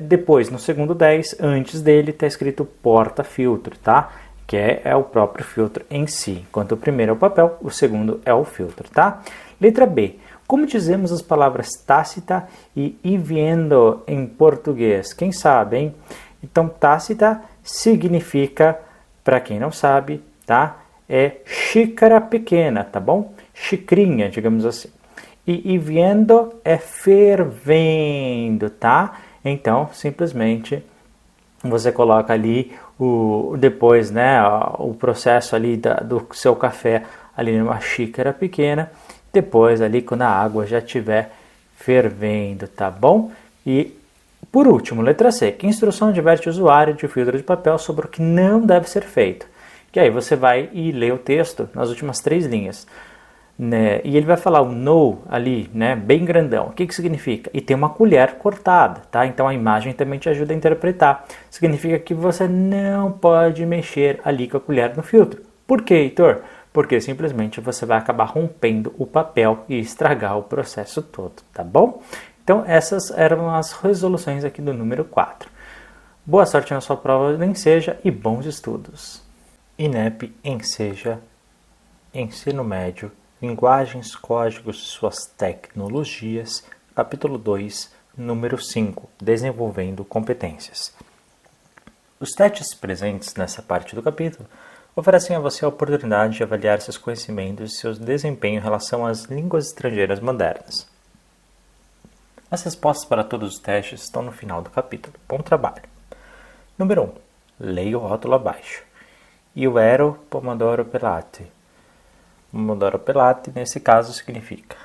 S1: depois, no segundo 10, antes dele está escrito porta-filtro, tá? Que é o próprio filtro em si. Enquanto o primeiro é o papel, o segundo é o filtro, tá? Letra B. Como dizemos as palavras tácita e viendo em português? Quem sabe, hein? Então, tácita significa, para quem não sabe, tá? É xícara pequena, tá bom? Xicrinha, digamos assim. E viendo é fervendo, tá? Então, simplesmente, você coloca ali depois, né, o processo ali do seu café ali numa xícara pequena, depois ali quando a água já estiver fervendo, tá bom? E, por último, letra C, que instrução adverte o usuário de filtro de papel sobre o que não deve ser feito. Que aí você vai e lê o texto nas últimas 3 linhas. Né? E ele vai falar o no ali, né, bem grandão. O que significa? E tem uma colher cortada, tá? Então a imagem também te ajuda a interpretar. Significa que você não pode mexer ali com a colher no filtro. Por quê, Heitor? Porque simplesmente você vai acabar rompendo o papel e estragar o processo todo, tá bom? Então essas eram as resoluções aqui do número 4. Boa sorte na sua prova do Enseja e bons estudos. INEP Enseja, Ensino Médio, Linguagens, Códigos, Suas Tecnologias, capítulo 2, número 5, Desenvolvendo Competências. Os testes presentes nessa parte do capítulo oferecem a você a oportunidade de avaliar seus conhecimentos e seu desempenho em relação às línguas estrangeiras modernas. As respostas para todos os testes estão no final do capítulo. Bom trabalho! Número 1. Leia o rótulo abaixo. Io ero pomodoro pelati. Pomodoro pelati, nesse caso, significa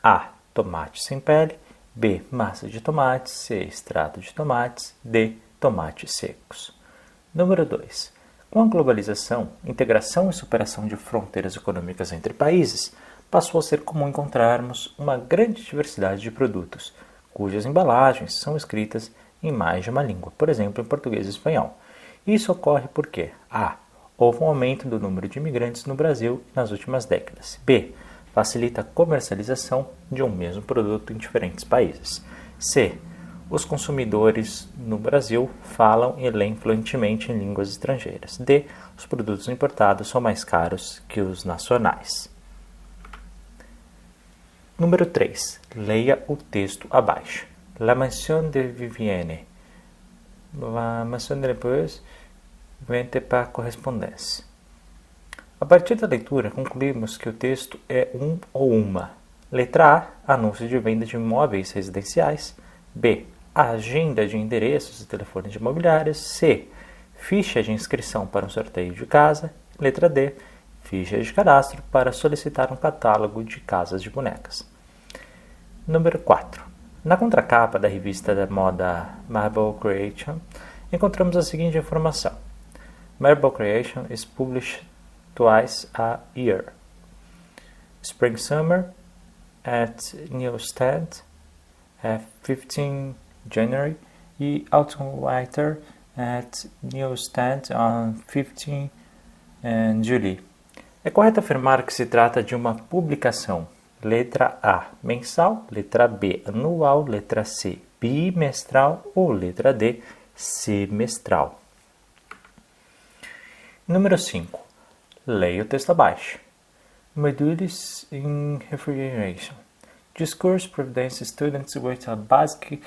S1: A. Tomate sem pele. B. Massa de tomate. C. Extrato de tomates. D. Tomates secos. Número 2. Com a globalização, integração e superação de fronteiras econômicas entre países, passou a ser comum encontrarmos uma grande diversidade de produtos, cujas embalagens são escritas em mais de uma língua, por exemplo, em português e espanhol. Isso ocorre porque A. Houve um aumento do número de imigrantes no Brasil nas últimas décadas. B. Facilita a comercialização de um mesmo produto em diferentes países. C. Os consumidores no Brasil falam e leem fluentemente em línguas estrangeiras. D. Os produtos importados são mais caros que os nacionais. Número 3. Leia o texto abaixo. La mansione de Vivienne. La mansione de l'épouse vente par correspondance. A partir da leitura, concluímos que o texto é um ou uma. Letra A. Anúncio de venda de imóveis residenciais. B. Agenda de endereços e telefones de imobiliárias. C. Ficha de inscrição para um sorteio de casa. Letra D. Ficha de cadastro para solicitar um catálogo de casas de bonecas. Número 4. Na contracapa da revista da moda Marble Creation, encontramos a seguinte informação. Marble Creation is published twice a year. Spring Summer at Newsstand at 15 January e Autumn Winter at Newsstand on 15 July. É correto afirmar que se trata de uma publicação. Letra A, mensal. Letra B, anual. Letra C, bimestral. Ou letra D, semestral. Número 5. Leia o texto abaixo. Modules in Refrigeration. This course provides students with a basic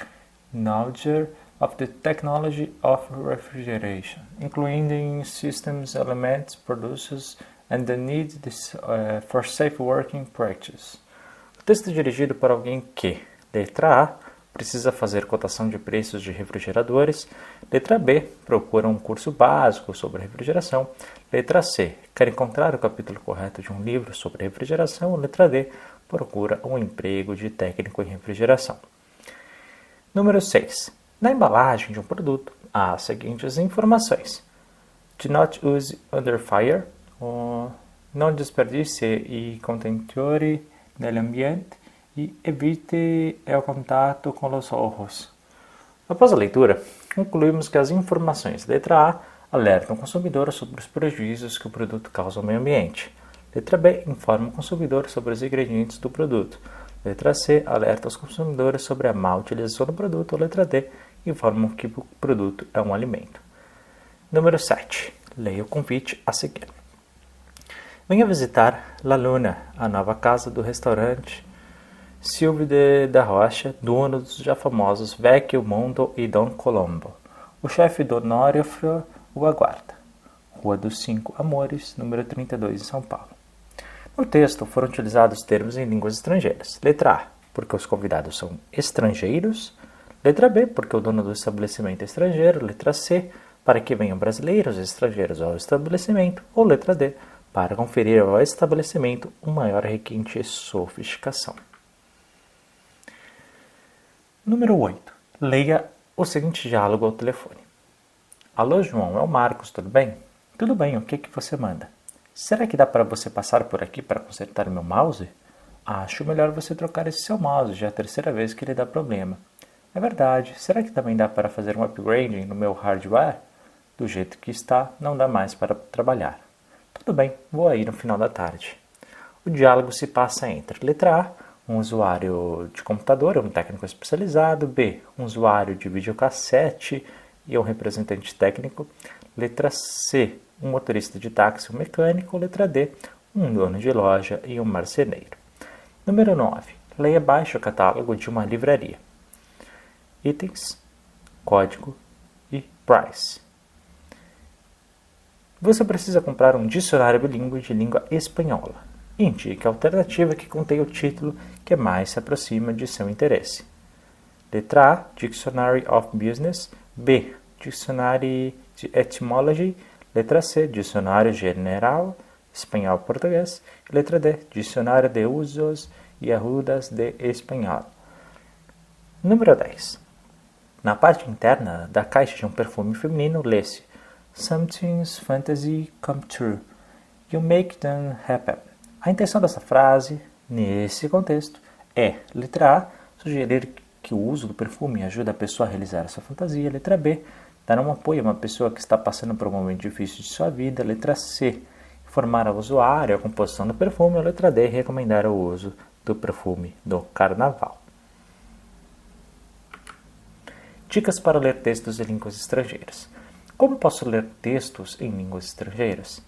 S1: knowledge of the technology of refrigeration, including systems, elements, producers, and the need for safe working practice. O texto é dirigido para alguém que, letra A, precisa fazer cotação de preços de refrigeradores. Letra B, procura um curso básico sobre refrigeração. Letra C, quer encontrar o capítulo correto de um livro sobre refrigeração. Letra D, procura um emprego de técnico em refrigeração. Número 6. Na embalagem de um produto, há as seguintes informações. Do not use under fire. Não desperdice i contenitori nell'ambiente e evite o contato com os olhos. Após a leitura, concluímos que as informações letra A alertam o consumidor sobre os prejuízos que o produto causa ao meio ambiente. Letra B informa o consumidor sobre os ingredientes do produto. Letra C alerta os consumidores sobre a má utilização do produto. Letra D informa que o produto é um alimento. Número 7. Leia o convite a seguir. Venha visitar La Luna, a nova casa do restaurante Silvio da Rocha, dono dos já famosos Vecchio Mondo e Don Colombo. O chefe Donofrio o aguarda. Rua dos Cinco Amores, número 32, em São Paulo. No texto foram utilizados termos em línguas estrangeiras. Letra A, porque os convidados são estrangeiros. Letra B, porque o dono do estabelecimento é estrangeiro. Letra C, para que venham brasileiros e estrangeiros ao estabelecimento. Ou letra D, para conferir ao estabelecimento um maior requinte e sofisticação. Número 8. Leia o seguinte diálogo ao telefone. Alô, João, é o Marcos, tudo bem? Tudo bem, o que você manda? Será que dá para você passar por aqui para consertar o meu mouse? Acho melhor você trocar esse seu mouse, já é a terceira vez que ele dá problema. É verdade, será que também dá para fazer um upgrading no meu hardware? Do jeito que está, não dá mais para trabalhar. Tudo bem, vou aí no final da tarde. O diálogo se passa entre letra A, um usuário de computador, um técnico especializado. B, um usuário de videocassete e um representante técnico. Letra C, um motorista de táxi, um mecânico. Letra D, um dono de loja e um marceneiro. Número 9. Leia abaixo o catálogo de uma livraria. Itens, código e price. você precisa comprar um dicionário bilíngue de língua espanhola. Indique a alternativa que contém o título que mais se aproxima de seu interesse. Letra A, Dictionary of Business. B, Dictionary de Etymology. Letra C, Dicionário General Espanhol-Português. Letra D, Dicionário de Usos e Arrudas de Espanhol. Número 10. Na parte interna da caixa de um perfume feminino, lê-se Something's fantasy come true. You make them happen. A intenção dessa frase, nesse contexto, é, letra A, sugerir que o uso do perfume ajuda a pessoa a realizar a sua fantasia. Letra B, dar um apoio a uma pessoa que está passando por um momento difícil de sua vida. Letra C, informar ao usuário a composição do perfume. Ou letra D, recomendar o uso do perfume no carnaval. Dicas para ler textos em línguas estrangeiras. Como posso ler textos em línguas estrangeiras?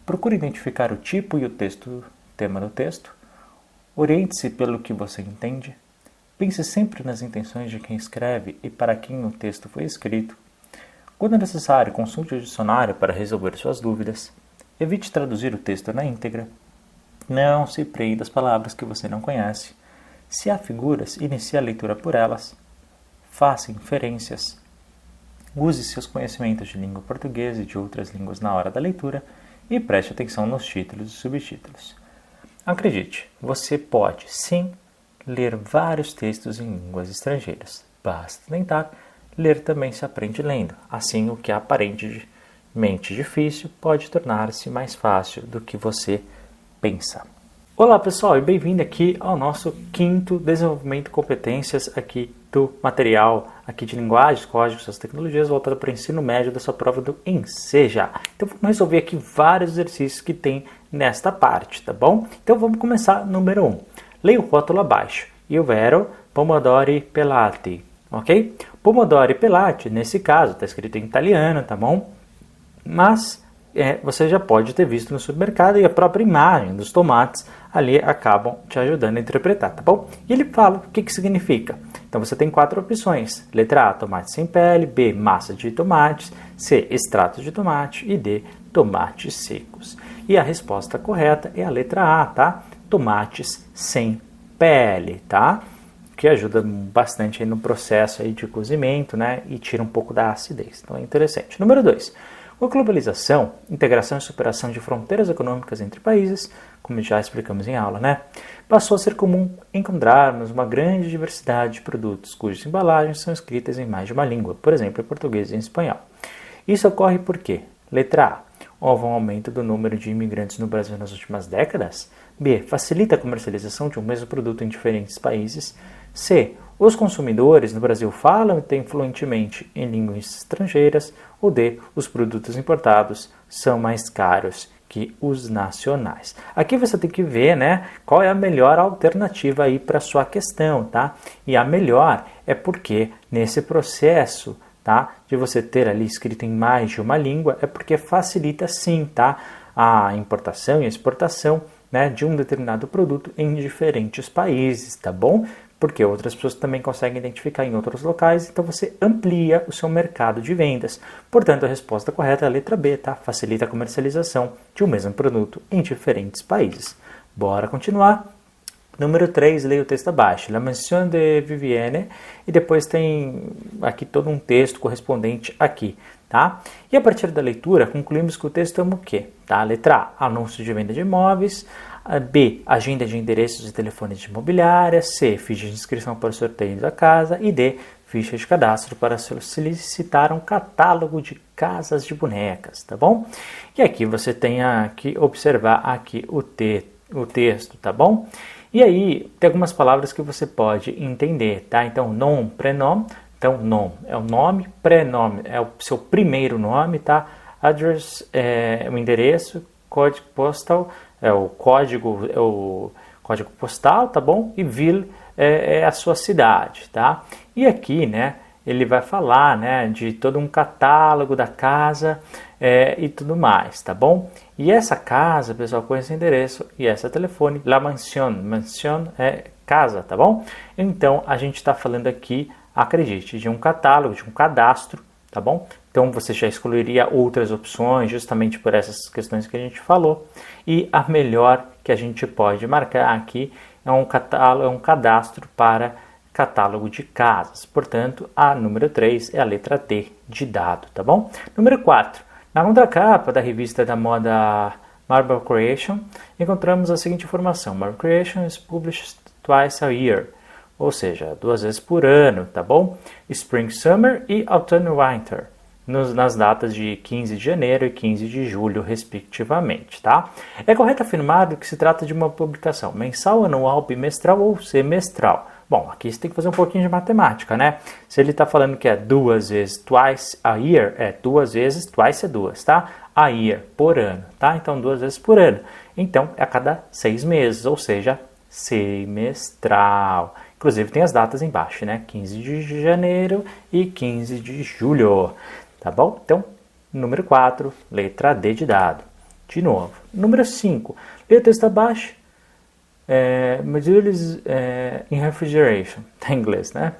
S1: Procure identificar o tipo e o tema do texto. Oriente-se pelo que você entende. Pense sempre nas intenções de quem escreve e para quem o texto foi escrito. Quando necessário, consulte o dicionário para resolver suas dúvidas. Evite traduzir o texto na íntegra. Não se prenda às palavras que você não conhece. Se há figuras, inicie a leitura por elas. Faça inferências. Use seus conhecimentos de língua portuguesa e de outras línguas na hora da leitura e preste atenção nos títulos e subtítulos. Acredite, você pode, sim, ler vários textos em línguas estrangeiras. Basta tentar. Ler também se aprende lendo. Assim, o que é aparentemente difícil pode tornar-se mais fácil do que você pensa. Olá pessoal e bem-vindo aqui ao nosso 5º Desenvolvimento de Competências aqui do material aqui de linguagens, códigos, as tecnologias voltado para o ensino médio da sua prova do Enseja. Então vamos resolver aqui vários exercícios que tem nesta parte, tá bom? Então vamos começar número 1. Leia o rótulo abaixo. Io vero pomodori pelati, ok? Pomodori pelati, nesse caso, está escrito em italiano, tá bom? Mas você já pode ter visto no supermercado e a própria imagem dos tomates ali acabam te ajudando a interpretar, tá bom? E ele fala o que significa. Então você tem 4 opções. Letra A, tomate sem pele. B, massa de tomates. C, extrato de tomate. E D, tomates secos. E a resposta correta é a letra A, tá? Tomates sem pele, tá? Que ajuda bastante aí no processo aí de cozimento, né? E tira um pouco da acidez. Então é interessante. Número 2. Com a globalização, integração e superação de fronteiras econômicas entre países, como já explicamos em aula, né? Passou a ser comum encontrarmos uma grande diversidade de produtos cujas embalagens são escritas em mais de uma língua, por exemplo, em português e em espanhol. Isso ocorre porque, letra A, houve um aumento do número de imigrantes no Brasil nas últimas décadas. B, facilita a comercialização de um mesmo produto em diferentes países. C, os consumidores no Brasil falam e têm fluentemente em línguas estrangeiras. Ou D, os produtos importados são mais caros que os nacionais. Aqui você tem que ver, né, qual é a melhor alternativa aí para a sua questão, tá? E a melhor é porque nesse processo, tá, de você ter ali escrito em mais de uma língua, é porque facilita sim, tá, a importação e a exportação, né, de um determinado produto em diferentes países, tá bom? Porque outras pessoas também conseguem identificar em outros locais, então você amplia o seu mercado de vendas. Portanto, a resposta correta é a letra B, tá? Facilita a comercialização de um mesmo produto em diferentes países. Bora continuar. Número 3, leia o texto abaixo. La mention de Vivienne. E depois tem aqui todo um texto correspondente aqui, tá? E a partir da leitura, concluímos que o texto é o quê? Tá? Letra A, anúncio de venda de imóveis. B, agenda de endereços e telefones de imobiliária. C, ficha de inscrição para o sorteio da casa. E D, ficha de cadastro para solicitar um catálogo de casas de bonecas, tá bom? E aqui você tem que observar aqui o texto, tá bom? E aí, tem algumas palavras que você pode entender, tá? Então, nom, prenome. Então, nom é o nome, prenome é o seu primeiro nome, tá? Address é o endereço, código postal é o código postal, tá bom? E ville é a sua cidade, tá? E aqui, né, ele vai falar, né, de todo um catálogo da casa e tudo mais, tá bom? E essa casa, pessoal, com esse endereço e esse telefone, la mansión é casa, tá bom? Então, a gente está falando aqui, acredite, de um catálogo, de um cadastro, tá bom? Então você já excluiria outras opções justamente por essas questões que a gente falou. E a melhor que a gente pode marcar aqui é um cadastro para catálogo de casas. Portanto, a número 3 é a letra D de dado, tá bom? Número 4. Na contracapa da revista da moda Marble Creation, encontramos a seguinte informação: Marble Creation is published twice a year, ou seja, 2 vezes por ano, tá bom? Spring, Summer e Autumn Winter, nas datas de 15 de janeiro e 15 de julho, respectivamente, tá? É correto afirmar que se trata de uma publicação mensal, anual, bimestral ou semestral. Bom, aqui você tem que fazer um pouquinho de matemática, né? Se ele está falando que é 2 vezes twice a year, é 2 vezes, twice é 2, tá? A year, por ano, tá? Então, 2 vezes por ano. Então, é a cada 6 meses, ou seja, semestral. Inclusive, tem as datas embaixo, né? 15 de janeiro e 15 de julho, tá bom? Então, número 4, letra D de dado. De novo. Número 5, leia o texto abaixo. Modules in refrigeration, tá em inglês, né?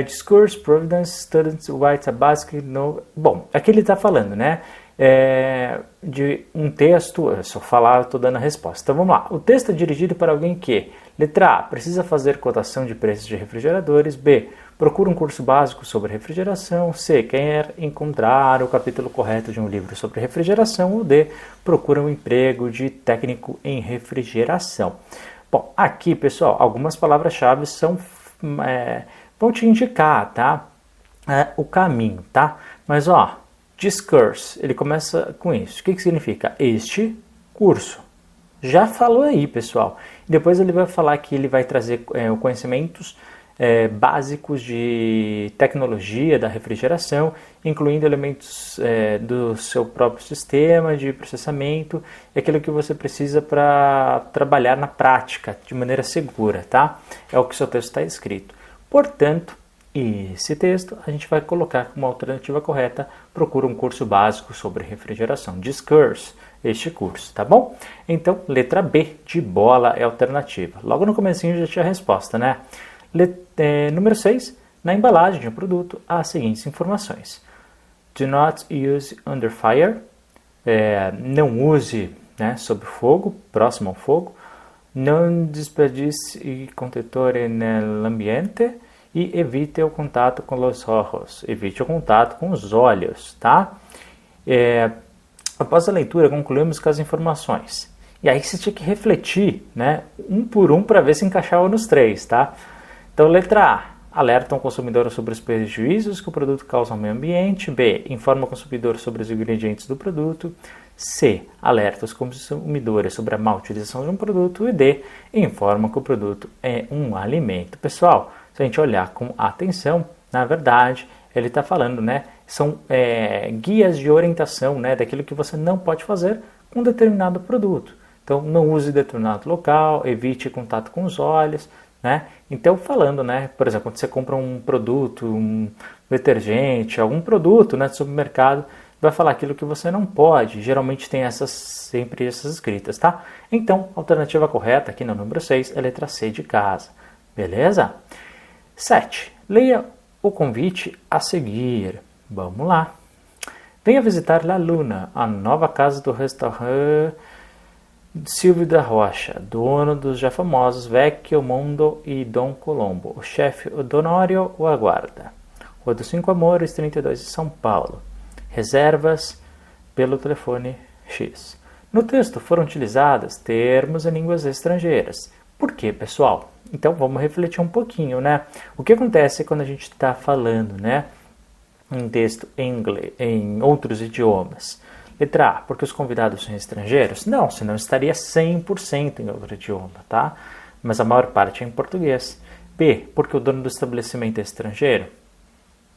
S1: Discourse, Providence, Students, White, a Basket, no... Bom, aqui ele está falando, né? De um texto, se eu falar, eu estou dando a resposta. Então vamos lá. O texto é dirigido para alguém que, letra A, precisa fazer cotação de preços de refrigeradores. B, procura um curso básico sobre refrigeração. C, quer encontrar o capítulo correto de um livro sobre refrigeração. Ou D, procura um emprego de técnico em refrigeração. Bom, aqui, pessoal, algumas palavras-chave vão te indicar, tá? O caminho, tá? Mas, ó, discourse, ele começa com isso. O que significa? Este curso. Já falou aí, pessoal. Depois ele vai falar que ele vai trazer conhecimentos básicos de tecnologia da refrigeração, incluindo elementos do seu próprio sistema de processamento e aquilo que você precisa para trabalhar na prática de maneira segura, tá? É o que o seu texto está escrito. Portanto, esse texto a gente vai colocar como alternativa correta: procura um curso básico sobre refrigeração. Discourse, este curso, tá bom? Então, letra B de bola é a alternativa. Logo no comecinho já tinha a resposta, né? Número 6. Na embalagem de um produto, há as seguintes informações: Do not use under fire. Não use, né, sob fogo, próximo ao fogo. Não desperdice contenitore nell'ambiente. E evite o contato com os olhos. Evite o contato com os olhos, tá? Após a leitura, concluímos com as informações. E aí você tinha que refletir, né, um por um para ver se encaixava nos 3, tá? Então, letra A, alerta o consumidor sobre os prejuízos que o produto causa ao meio ambiente. B, informa o consumidor sobre os ingredientes do produto. C, alerta os consumidores sobre a má utilização de um produto. E D, informa que o produto é um alimento. Pessoal, se a gente olhar com atenção, na verdade, ele está falando, né? São guias de orientação, né, daquilo que você não pode fazer com um determinado produto. Então, não use determinado local, evite contato com os olhos, né? Então, falando, né, por exemplo, quando você compra um produto, um detergente, algum produto, né, do supermercado, vai falar aquilo que você não pode. Geralmente tem sempre essas escritas, tá? Então, a alternativa correta aqui no número 6 é a letra C de casa. Beleza? 7. Leia o convite a seguir. Vamos lá. Venha visitar La Luna, a nova casa do restaurante Silvio da Rocha, dono dos já famosos Vecchio Mondo e Dom Colombo. O chefe Odonório o aguarda. Rua dos 5 Amores, 32 de São Paulo. Reservas pelo telefone X. No texto foram utilizados termos em línguas estrangeiras. Por quê, pessoal? Então vamos refletir um pouquinho, né? O que acontece quando a gente está falando, né, em texto em outros idiomas? Letra A, porque os convidados são estrangeiros? Não, senão estaria 100% em outro idioma, tá? Mas a maior parte é em português. B, porque o dono do estabelecimento é estrangeiro?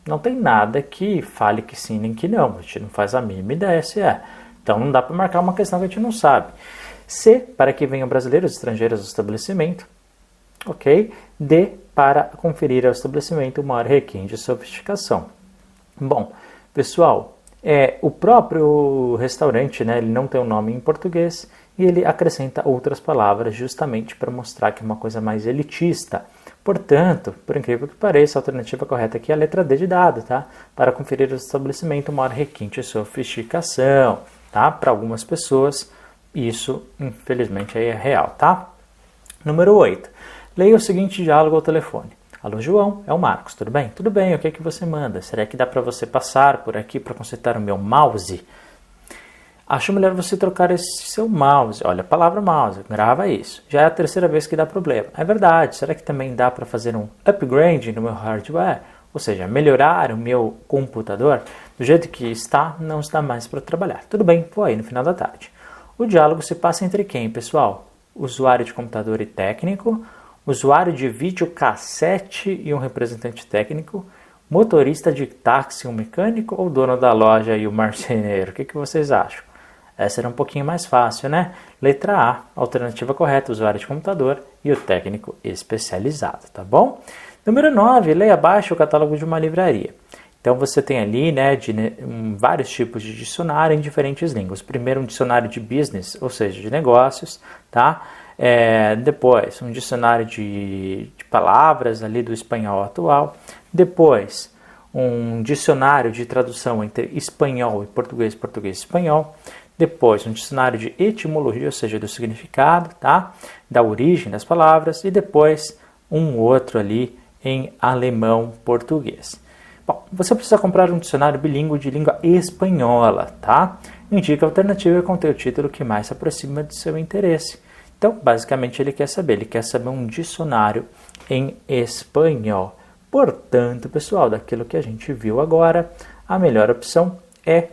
S1: Não tem nada que fale que sim nem que não. A gente não faz a mínima ideia se é. Então não dá para marcar uma questão que a gente não sabe. C, para que venham brasileiros estrangeiros ao estabelecimento. Ok? D, para conferir ao estabelecimento o maior requinte de sofisticação. Bom, pessoal, o próprio restaurante, né, ele não tem um nome em português, e ele acrescenta outras palavras justamente para mostrar que é uma coisa mais elitista. Portanto, por incrível que pareça, a alternativa correta aqui é a letra D de dado, tá? Para conferir o estabelecimento, maior requinte e sofisticação, tá? Para algumas pessoas, isso, infelizmente, aí é real, tá? Número 8. Leia o seguinte diálogo ao telefone. Alô, João, é o Marcos, tudo bem? Tudo bem, o que é que você manda? Será que dá para você passar por aqui para consertar o meu mouse? Acho melhor você trocar esse seu mouse. Olha a palavra mouse, grava isso. Já é a terceira vez que dá problema. É verdade, será que também dá para fazer um upgrade no meu hardware? Ou seja, melhorar o meu computador? Do jeito que está, não está mais para trabalhar. Tudo bem, vou aí no final da tarde. O diálogo se passa entre quem, pessoal? Usuário de computador e técnico, usuário de videocassete e um representante técnico, motorista de táxi e um mecânico ou dono da loja e o marceneiro? O que vocês acham? Essa era um pouquinho mais fácil, né? Letra A, alternativa correta, usuário de computador e o técnico especializado, tá bom? Número 9, leia abaixo o catálogo de uma livraria. Então você tem ali, né, vários tipos de dicionário em diferentes línguas. Primeiro um dicionário de business, ou seja, de negócios, tá? Depois um dicionário de palavras ali do espanhol atual. Depois um dicionário de tradução entre espanhol e português, português e espanhol. Depois, um dicionário de etimologia, ou seja, do significado, tá? Da origem das palavras. E depois, um outro ali em alemão-português. Bom, você precisa comprar um dicionário bilíngue de língua espanhola, tá? Indica a alternativa com o título que mais se aproxima do seu interesse. Então, basicamente, ele quer saber um dicionário em espanhol. Portanto, pessoal, daquilo que a gente viu agora, a melhor opção é...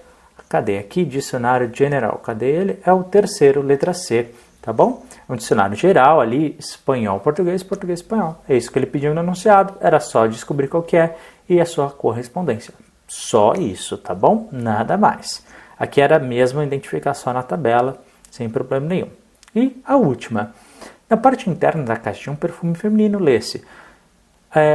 S1: Cadê aqui? Dicionário geral. Cadê ele? É o terceiro, letra C, tá bom? É um dicionário geral ali, espanhol, português, português, espanhol. É isso que ele pediu no enunciado, era só descobrir qual que é e a sua correspondência. Só isso, tá bom? Nada mais. Aqui era mesmo identificar só na tabela, sem problema nenhum. E a última. Na parte interna da caixa de um perfume feminino, lê-se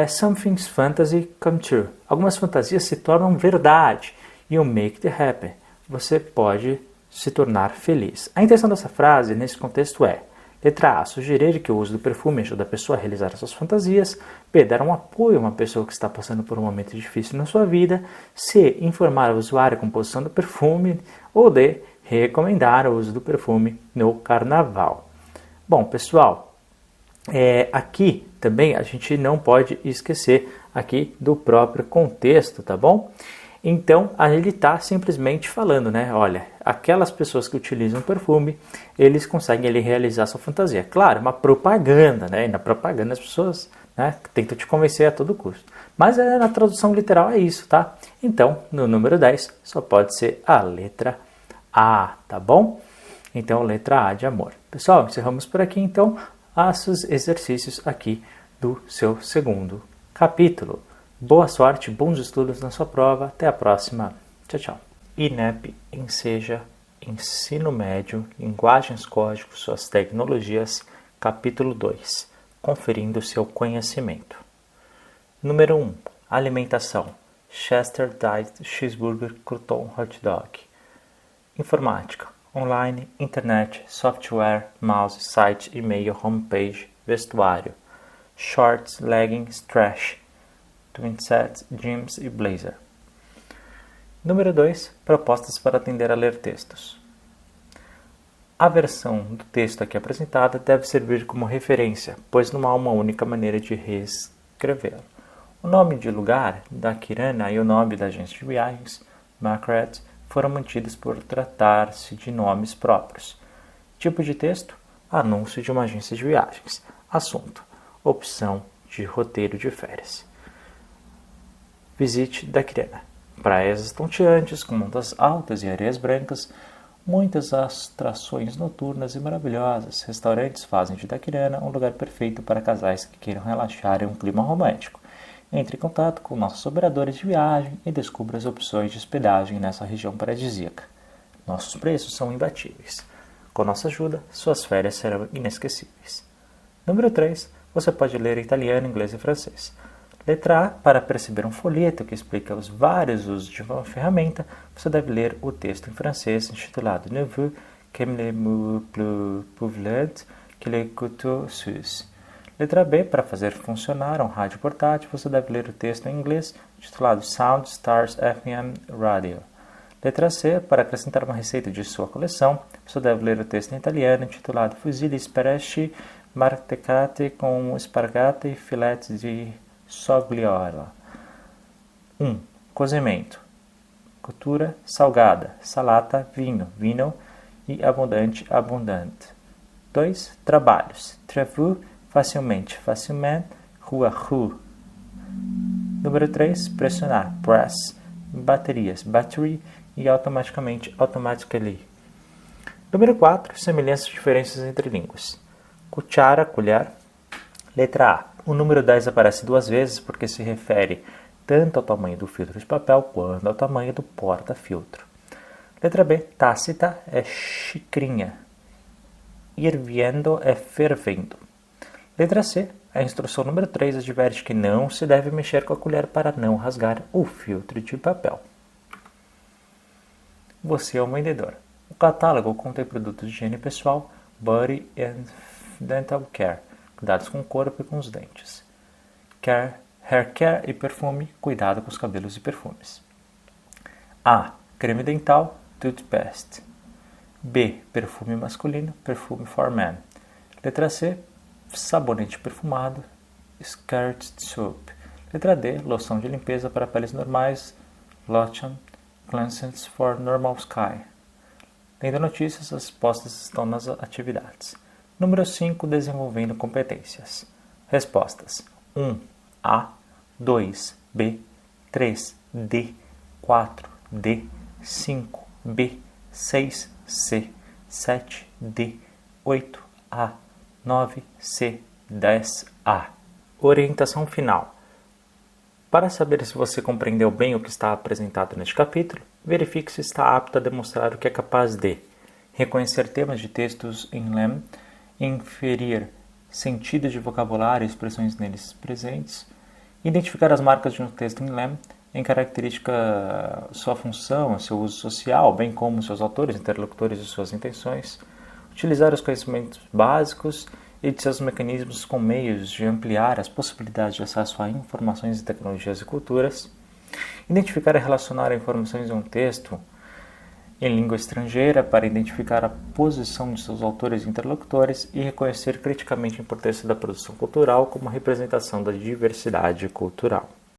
S1: Something's fantasy come true. Algumas fantasias se tornam verdade. You make it happen. Você pode se tornar feliz. A intenção dessa frase, nesse contexto, é: letra A, sugerir que o uso do perfume ajuda a pessoa a realizar suas fantasias. B, dar um apoio a uma pessoa que está passando por um momento difícil na sua vida. C, informar o usuário a composição do perfume. Ou D, recomendar o uso do perfume no carnaval. Bom, pessoal, aqui também a gente não pode esquecer aqui do próprio contexto, tá bom? Então, ele está simplesmente falando, né? Olha, aquelas pessoas que utilizam perfume, eles conseguem ali realizar sua fantasia. Claro, uma propaganda, né? E na propaganda as pessoas, né, tentam te convencer a todo custo. Mas na tradução literal é isso, tá? Então, no número 10, só pode ser a letra A, tá bom? Então, letra A de amor. Pessoal, encerramos por aqui, então, os exercícios aqui do seu segundo capítulo. Boa sorte, bons estudos na sua prova. Até a próxima. Tchau, tchau. INEP Enseja Ensino Médio, Linguagens, Códigos, Suas Tecnologias, capítulo 2. Conferindo seu conhecimento. Número 1. Alimentação. Chester Diet Cheeseburger Crouton Hot Dog. Informática. Online, internet, software, mouse, site, e-mail, homepage, vestuário. Shorts, leggings, trash. Twin sets, jeans e blazer. Número 2. Propostas para atender a ler textos. A versão do texto aqui apresentada deve servir como referência, pois não há uma única maneira de reescrevê-lo. O nome de lugar da Kirana e o nome da agência de viagens, Margaret, foram mantidos por tratar-se de nomes próprios. Tipo de texto: anúncio de uma agência de viagens. Assunto: opção de roteiro de férias. Visite da Kirana. Praias estonteantes, com montas altas e areias brancas, muitas atrações noturnas e maravilhosas. Restaurantes fazem de Daquirana um lugar perfeito para casais que queiram relaxar em um clima romântico. Entre em contato com nossos operadores de viagem e descubra as opções de hospedagem nessa região paradisíaca. Nossos preços são imbatíveis. Com nossa ajuda, suas férias serão inesquecíveis. Número 3. Você pode ler italiano, inglês e francês. Letra A. Para perceber um folheto que explica os vários usos de uma ferramenta, você deve ler o texto em francês intitulado Neveu comme les plus pauvres que les couteaux suisses. Letra B. Para fazer funcionar um rádio portátil, você deve ler o texto em inglês, titulado Sound Stars FM Radio. Letra C. Para acrescentar uma receita de sua coleção, você deve ler o texto em italiano, titulado Fusilli Spereci Martecati com espargata e filetes de sogliola. 1. Cozimento. Cottura salgada, salata, vinho, vino e abundante, abundante. 2. Trabalhos. Travaux, facilmente, facilmente, rua, rue. Número 3. Pressionar, press. Baterias, battery e automaticamente, automatically. Número 4. Semelhanças e diferenças entre línguas. Cuchara, colher. Letra A. O número 10 aparece 2 vezes porque se refere tanto ao tamanho do filtro de papel quanto ao tamanho do porta-filtro. Letra B. Tácita é xicrinha. Hirviendo é fervendo. Letra C. A instrução número 3 adverte que não se deve mexer com a colher para não rasgar o filtro de papel. Você é um vendedor. O catálogo contém produtos de higiene pessoal, body and dental care, cuidados com o corpo e com os dentes. Care, hair care e perfume, cuidado com os cabelos e perfumes. A. Creme dental, toothpaste. B. Perfume masculino, perfume for men. Letra C. Sabonete perfumado, skirt soap. Letra D. Loção de limpeza para peles normais, lotion cleansers for normal skin. Lendo notícias, as respostas estão nas atividades. Número 5. Desenvolvendo competências. Respostas: 1. A. 2. B. 3. D. 4. D. 5. B. 6. C. 7. D. 8. A. 9. C. 10. A. Orientação final. Para saber se você compreendeu bem o que está apresentado neste capítulo, verifique se está apto a demonstrar o que é capaz de reconhecer temas de textos em LEM, inferir sentidos de vocabulário e expressões neles presentes, identificar as marcas de um texto em LEM, em característica sua função, seu uso social, bem como seus autores, interlocutores e suas intenções, utilizar os conhecimentos básicos e de seus mecanismos com meios de ampliar as possibilidades de acesso a informações e tecnologias e culturas, identificar e relacionar informações em um texto em língua estrangeira para identificar a posição de seus autores e interlocutores e reconhecer criticamente a importância da produção cultural como representação da diversidade cultural.